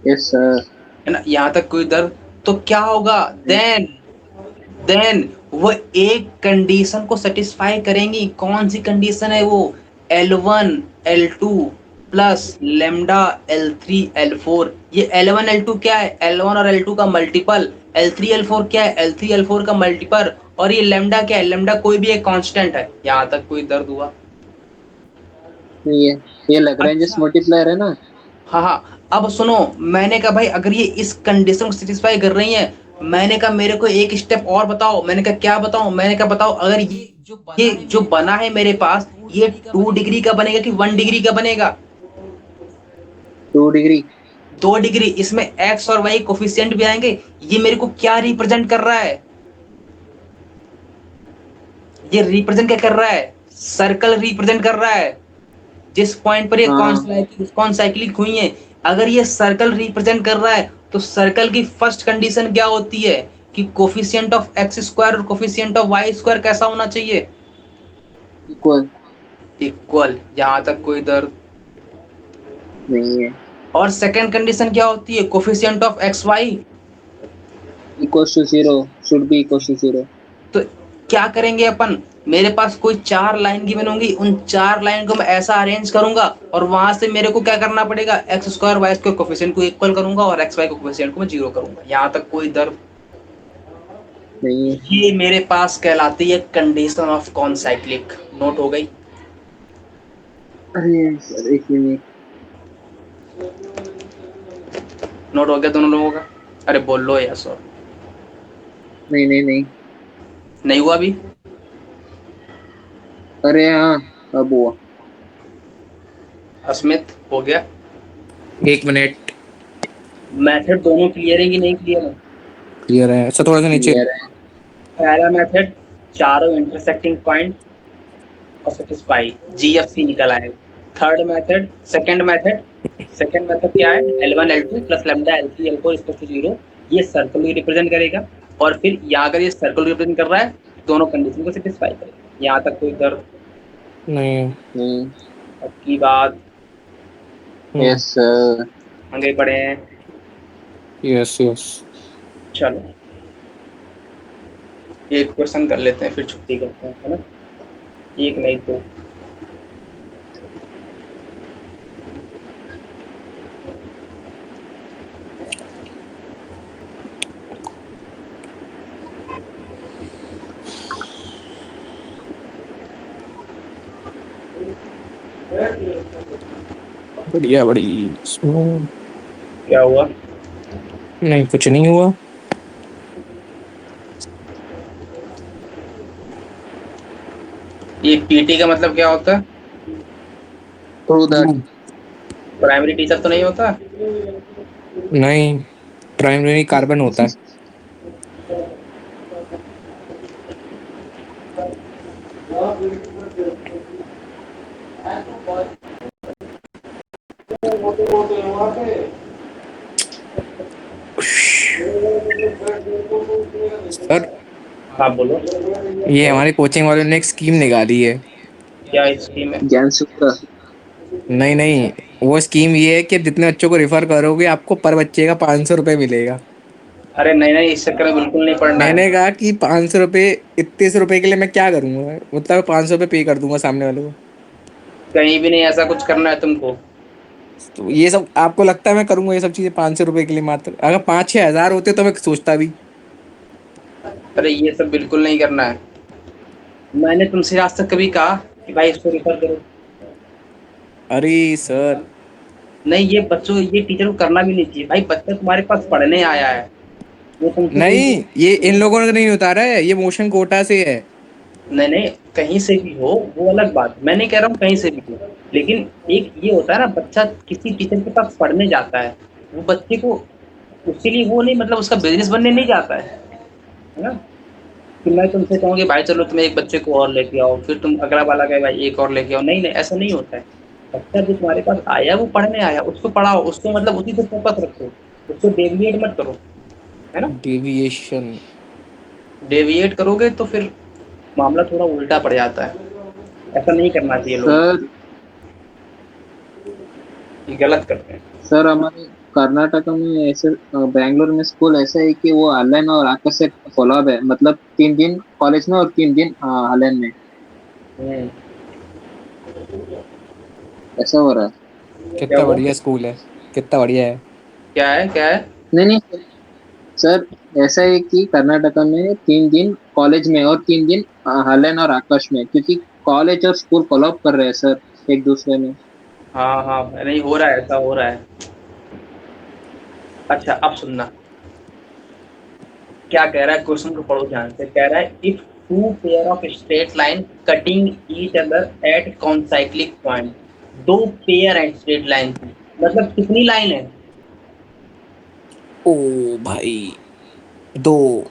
Speaker 1: यस सर।
Speaker 2: है ना। यहां तक कोई दर्द? तो क्या होगा? देन वो एक कंडीशन को सेटिस्फाई करेंगी। कौन सी कंडीशन है वो? L1 L2 plus lambda L3 L4। ये L1 L2 क्या है? L1 और L2 का मल्टीपल। L3 L4 क्या है? L3 L4 का मल्टीपल। और ये लेमडा क्या है? लेमडा कोई भी एक कांस्टेंट है। यहां तक कोई दर्द हुआ?
Speaker 1: नहीं है। ये लैग्रेंज
Speaker 2: अच्छा।
Speaker 1: मल्टीप्लायर है ना।
Speaker 2: हाँ हाँ, अब सुनो। मैंने कहा भाई अगर ये इस कंडीशन को सेटिस्फाई कर रही है, मैंने कहा मेरे को एक स्टेप और बताओ। मैंने कहा क्या बताऊं? मैंने कहा बताओ अगर ये जो बना है मेरे पास ये 2 डिग्री का बनेगा कि 1 डिग्री का बनेगा?
Speaker 1: 2 डिग्री।
Speaker 2: 2 डिग्री। इसमें एक्स और वाई कोफिशिएंट भी आएंगे। ये मेरे को क्या रिप्रेजेंट कर रहा है? ये रिप्रेजेंट क्या कर रहा है? सर्कल रिप्रेजेंट कर रहा है। जिस पॉइंट पर ये
Speaker 1: हाँ
Speaker 2: कौन साइक्लिक हुई है। अगर ये सर्कल रिप्रेजेंट कर रहा है तो सर्कल की फर्स्ट कंडीशन क्या होती है? कि कोफिशिएंट ऑफ एक्स स्क्वायर और कोफिशिएंट ऑफ वाई स्क्वायर कैसा होना चाहिए?
Speaker 1: इक्वल
Speaker 2: इक्वल, जहां तक कोई दर्द
Speaker 1: नहीं है।
Speaker 2: और सेकंड कंडीशन क्या होती है? Coefficient of x Y.
Speaker 1: Equal to zero, should be equal to zero.
Speaker 2: तो क्या करेंगे अपन? मेरे पास कोई 4 लाइन गिवन होंगी, उन 4 लाइन को मैं ऐसा अरेंज करूंगा और वहां से मेरे को क्या करना पड़ेगा? X square Y square coefficient को इक्वल करूंगा और एक्स वाई को कोफिशिएंट को मैं जीरो करूंगा। यहाँ तक कोई दर्द
Speaker 1: नहीं है।
Speaker 2: ये मेरे पास कहलाती है कंडीशन ऑफ कॉनसाइक्लिक। नोट हो गई?
Speaker 1: अरे सर एक मिनट।
Speaker 2: नोट हो गया दोनों लोगों का? अरे बोल लो यार सर।
Speaker 1: नहीं नहीं नहीं।
Speaker 2: नहीं हुआ अभी?
Speaker 1: अरे हाँ, अब हुआ।
Speaker 2: अस्मित हो गया?
Speaker 3: 1 मिनट।
Speaker 2: मेथड दोनों क्लियर है कि नहीं क्लियर है?
Speaker 3: क्लियर है सर, थोड़ा सा नीचे।
Speaker 1: क्लियर है।
Speaker 2: पहला मेथड चारों इंटरसेक्टिंग पॉइंट और सेटिस्फाई, जीएफसी निकल आएगा। थर्ड मेथड, सेकंड मेथड क्या है? L1 L2 plus lambda L3 L4 equal to 0। ये सर्कल को रिप्रेजेंट करेगा और फिर यहाँ अगर ये सर्कल रिप्रेजेंट कर रहा है दोनों कंडीशन को सेटिस्फाई करेगा। यहाँ तक कोई दर्द
Speaker 3: नहीं।
Speaker 1: नहीं।
Speaker 2: अब की बात
Speaker 1: यस सर।
Speaker 2: आगे बढ़े हैं।
Speaker 3: Yes yes.
Speaker 2: चलो एक क्वेश्चन कर लेते हैं फिर छुट्टी करते हैं, है ना? एक नहीं तो
Speaker 3: बढ़िया बड़ी।
Speaker 2: क्या हुआ?
Speaker 3: नहीं कुछ नहीं हुआ।
Speaker 2: ये पीटी का मतलब क्या होता है?
Speaker 1: Through that.
Speaker 2: प्राइमरी टीचर तो नहीं होता?
Speaker 3: नहीं, प्राइमरी कार्बन होता है। सर
Speaker 2: हाँ बोलो।
Speaker 3: ये हमारे कोचिंग वालों ने एक स्कीम निकाली है।
Speaker 2: क्या स्कीम है?
Speaker 1: ज्ञान सूत्र।
Speaker 3: नहीं नहीं, वो स्कीम ये है कि जितने बच्चों को रेफर करोगे आपको पर बच्चे का 500 रुपये मिलेगा।
Speaker 2: अरे नहीं नहीं, इस चक्कर में बिल्कुल नहीं पढ़ना है।
Speaker 3: मैंने कहा कि 500 रुपये, इतने से रुपए के लिए मैं क्या करूंगा, मतलब 500 रुपये पे कर दूंगा सामने वाले को।
Speaker 2: कहीं भी नहीं ऐसा कुछ करना है तुमको।
Speaker 3: तो ये सब आपको लगता है मैं करूंगा ये सब चीजें 500 रुपये के लिए? मात्र अगर 5-6 हजार होते तो मैं सोचता भी।
Speaker 2: अरे ये सब बिल्कुल नहीं करना है। मैंने तुमसे आज तक कभी कहा कि भाई इसको रेफर करो?
Speaker 3: अरे सर।
Speaker 2: नहीं, ये बच्चों, ये टीचर को करना भी नहीं चाहिए। भाई बच्चा तुम्हारे पास पढ़ने आया है, वो तुमसे
Speaker 3: नहीं, ये इन लोगों ने तो नहीं उतारा है, ये मोशन कोटा से है।
Speaker 2: नहीं नहीं, कहीं से भी हो वो अलग बात, मैं नहीं कह रहा हूँ कहीं से भी हो, लेकिन एक ये होता है ना, बच्चा किसी टीचर के पास पढ़ने जाता है, वो बच्चे को उसके लिए वो नहीं, मतलब उसका बिजनेस बनने नहीं जाता है ना? कि मैं तुमसे कहूँ कि भाई चलो तुम एक बच्चे को और लेके आओ, फिर तुम अगला वाला कहे भाई एक और लेके आओ। नहीं नहीं, ऐसा नहीं होता है। बच्चा जो तुम्हारे पास आया वो पढ़ने आया, उसको पढ़ाओ, उसको मतलब उसी से फोकस रखो, उसको डेविएट मत करो, है ना?
Speaker 3: डेविएशन।
Speaker 2: डेविएट करोगे तो फिर मामला थोड़ा उल्टा पड़ जाता है। ऐसा नहीं करना चाहिए, लोग
Speaker 1: सर
Speaker 2: गलत करते हैं।
Speaker 1: सर हमारे कर्नाटक में ऐसे बैंगलोर में स्कूल ऐसा है कि वो हलन और आकाश से फॉलोअप है, मतलब 3 दिन कॉलेज में और 3 दिन हलन में।
Speaker 2: हम्म,
Speaker 1: ऐसा हो रहा है।
Speaker 2: क्या
Speaker 3: कितना
Speaker 2: हुआ?
Speaker 3: बढ़िया स्कूल है, कितना बढ़िया है।
Speaker 2: क्या है, क्या है?
Speaker 1: नहीं नहीं सर, ऐसा है कि कर्नाटक में 3 दिन कॉलेज में और 3 दिन हलन और आकाश में, क्योंकि कॉलेज और स्कूल फॉलोअप कर रहे हैं सर एक दूसरे में।
Speaker 2: हाँ हाँ, नहीं हो रहा है, ऐसा हो रहा है। अच्छा अब सुनना क्या कह रहा है, क्वेश्चन को पढ़ो ध्यान से। कह रहा है if two pair of straight line cutting each other eight concyclic point. दो पेयर है स्ट्रेट लाइन की, मतलब कितनी लाइन है?
Speaker 3: ओ भाई, 2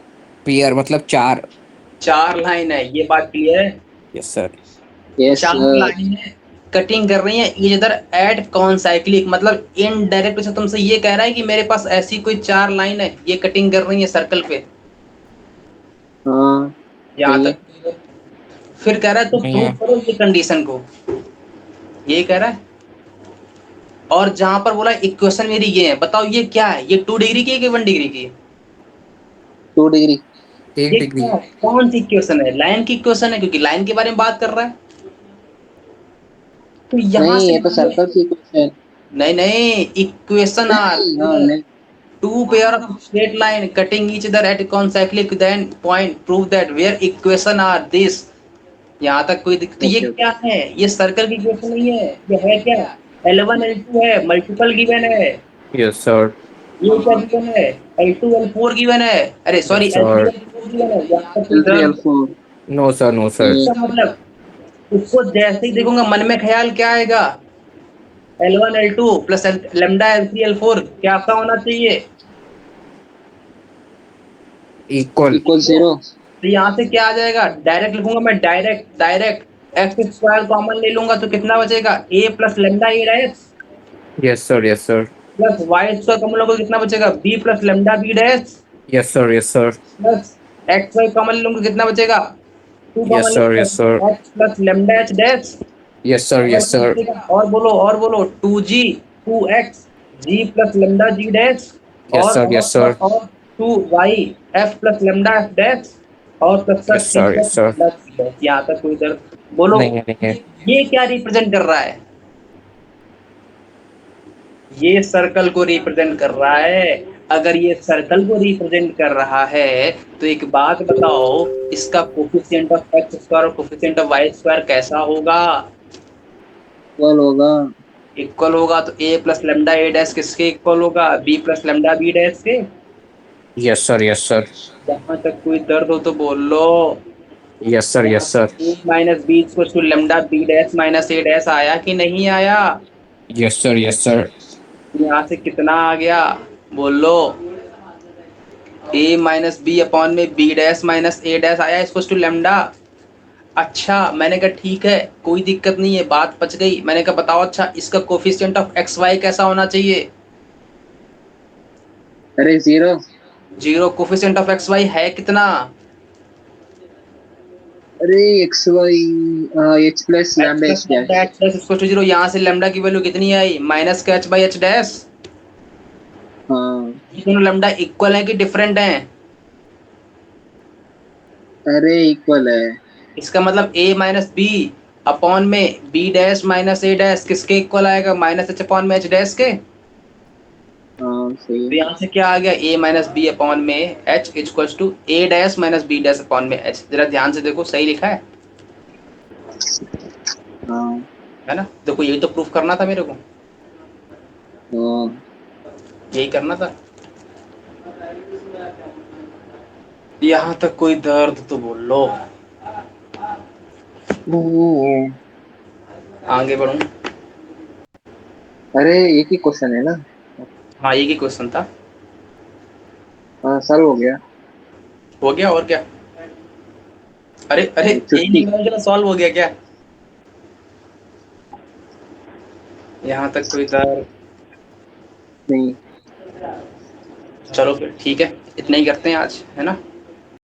Speaker 3: पेयर मतलब 4।
Speaker 2: 4 लाइन है, ये बात क्लियर है?
Speaker 3: Yes sir.
Speaker 1: Yes
Speaker 2: 4
Speaker 1: sir.
Speaker 2: Line है, कटिंग कर रही है ईच अदर एट कॉन्साइक्लिक, मतलब इनडायरेक्ट से तुमसे ये कह रहा है कि मेरे पास ऐसी कोई 4 लाइन है, ये कटिंग कर रही है सर्कल पे,
Speaker 1: हाँ
Speaker 2: यहाँ
Speaker 1: सही है।
Speaker 2: तक। फिर कह रहा है तो
Speaker 3: नहीं
Speaker 2: प्रूव
Speaker 3: है।
Speaker 2: करो ये कंडीशन को, ये कह रहा है। और जहां पर बोला इक्वेशन मेरी ये है, बताओ ये क्या है, ये 2 डिग्री की है कि 1 डिग्री की है?
Speaker 1: 2 डिग्री।
Speaker 3: एक
Speaker 2: ये
Speaker 3: डिग्री
Speaker 2: क्या कौन सी इक्वेशन है? लाइन की इक्वेशन है, क्योंकि लाइन के बारे में बात कर रहा है। तो यहां
Speaker 1: नहीं
Speaker 2: से
Speaker 1: ये तो सर्कल की क्वेश्चन।
Speaker 2: नहीं नहीं, इक्वेशन आर
Speaker 1: नहीं हाँ नहीं।
Speaker 2: Two pair of straight line cutting each other at consecutive then point prove that where equation are this. यहाँ तक कोई दिक्कत? तो ये
Speaker 1: ओके ओके।
Speaker 2: क्या है? ये सर्कल की इक्वेशन नहीं है, ये है क्या? L1 L2 है, मल्टीपल गिवन है।
Speaker 3: Yes sir.
Speaker 2: ये क्या गिवन है? L2 L4 गिवन है। अरे sorry,
Speaker 3: yes sir.
Speaker 2: L3 L4 given है। यहाँ तक कोई
Speaker 1: L3
Speaker 2: दर्द?
Speaker 1: L4।
Speaker 3: No sir, no sir.
Speaker 1: नहीं।
Speaker 2: इसका मतलब उसको जैसे ही देखूंगा मन में ख्याल क्या आएगा? L1 L2 plus lambda L3 L4 क्या सा होना चाहिए?
Speaker 3: इक्वल।
Speaker 1: इक्वल 0।
Speaker 2: तो यहाँ से क्या आ जाएगा? डायरेक्ट लिखूंगा मैं, direct direct x square common ले लूंगा तो कितना बचेगा? A plus lambda a dash
Speaker 3: yes sir, yes sir.
Speaker 2: Plus Y square common लोगे कितना बचेगा? B plus lambda b dash
Speaker 3: yes sir, yes sir.
Speaker 2: Plus x y common लूंगा कितना बचेगा? Two
Speaker 3: yes
Speaker 2: common
Speaker 3: sir, yes sir.
Speaker 2: X plus lambda h dash.
Speaker 3: Yes sir,
Speaker 2: और
Speaker 3: yes
Speaker 2: क्या
Speaker 3: sir.
Speaker 2: बचेगा? और बोलो 2g 2x g plus lambda g dash
Speaker 3: yes
Speaker 2: और
Speaker 3: sir,
Speaker 2: और
Speaker 3: यस सर।
Speaker 2: और 2y f plus lambda f dash और plus
Speaker 3: yes
Speaker 2: sir h
Speaker 3: sir,
Speaker 2: plus
Speaker 3: yes sir.
Speaker 2: Lambda g dash. यहाँ तक कोई इधर बोलो,
Speaker 3: नहीं है, नहीं है।
Speaker 2: ये क्या रिप्रेजेंट कर रहा है? ये सर्कल को रिप्रेजेंट कर रहा है। अगर ये सर्कल को रिप्रेजेंट कर रहा है तो एक बात बताओ, इसका कोफिशिएंट ऑफ एक्स स्क्वायर और कोफिशिएंट ऑफ वाई स्क्वायर कैसा होगा?
Speaker 1: इक्वल होगा।
Speaker 2: इक्वल होगा। तो a plus lambda a dash किसके इक्वल होगा? B plus lambda b dash के।
Speaker 3: Yes sir, yes sir.
Speaker 2: जहां तक कोई दर्द हो तो बोल लो।
Speaker 3: यस सर,
Speaker 2: यहाँ
Speaker 3: yes sir.
Speaker 2: A minus b equal to lambda b dash minus a dash आया कि नहीं आया?
Speaker 3: Yes sir, yes sir.
Speaker 2: यहाँ से कितना आ गया? बोल लो। ए माइनस बी अपॉन में B dash minus a dash आया इक्वल टू लेमडा। अच्छा, मैंने कहा ठीक है, कोई दिक्कत नहीं है, बात पच गई। मैंने कहा बताओ, अच्छा इसका कोफिशिएंट ऑफ एक्स वाई कैसा होना चाहिए?
Speaker 1: अरे 0।
Speaker 2: 0। कोफिशिएंट ऑफ एक्स वाई है कितना?
Speaker 1: अरे X Y H plus
Speaker 2: H
Speaker 1: lambda
Speaker 2: plus
Speaker 1: H
Speaker 2: lambda
Speaker 1: dash.
Speaker 2: H dash equal to 0। यहाँ से लेमडा की वैल्यू कितनी आई? माइनस का एच बाई एच डैश।
Speaker 1: हाँ।
Speaker 2: ये दोनों लेमडा इक्वल है कि डिफरेंट हैं?
Speaker 1: अरे इक्वल है।
Speaker 2: इसका मतलब ए माइनस बी अपॉन में B dash minus a dash किसके इक्वल आएगा? माइनस एच अपॉन में एच डैश के।
Speaker 1: हाँ सही
Speaker 2: तो
Speaker 1: है।
Speaker 2: यहाँ से क्या आ गया? ए माइनस बी अपॉन में H equal to A dash minus B dash upon में एच। जरा ध्यान से देखो, सही लिखा
Speaker 1: हाँ।
Speaker 2: है ना? देखो यही तो प्रूफ करना था मेरे को,
Speaker 1: हाँ।
Speaker 2: यही करना था। यहाँ तक कोई दर्द तो बोल लो, आगे बढ़ूं?
Speaker 1: अरे एक ही क्वेश्चन है ना।
Speaker 2: हाँ, ये की क्वेश्चन था।
Speaker 1: हाँ सॉल्व हो गया।
Speaker 2: हो गया और क्या? अरे अरे, यही
Speaker 1: छुट्टी।
Speaker 2: नहीं बोला सॉल्व हो गया क्या? यहाँ तक कोई दर्द?
Speaker 1: नहीं।
Speaker 2: चलो फिर ठीक है, इतना ही करते हैं आज, है ना?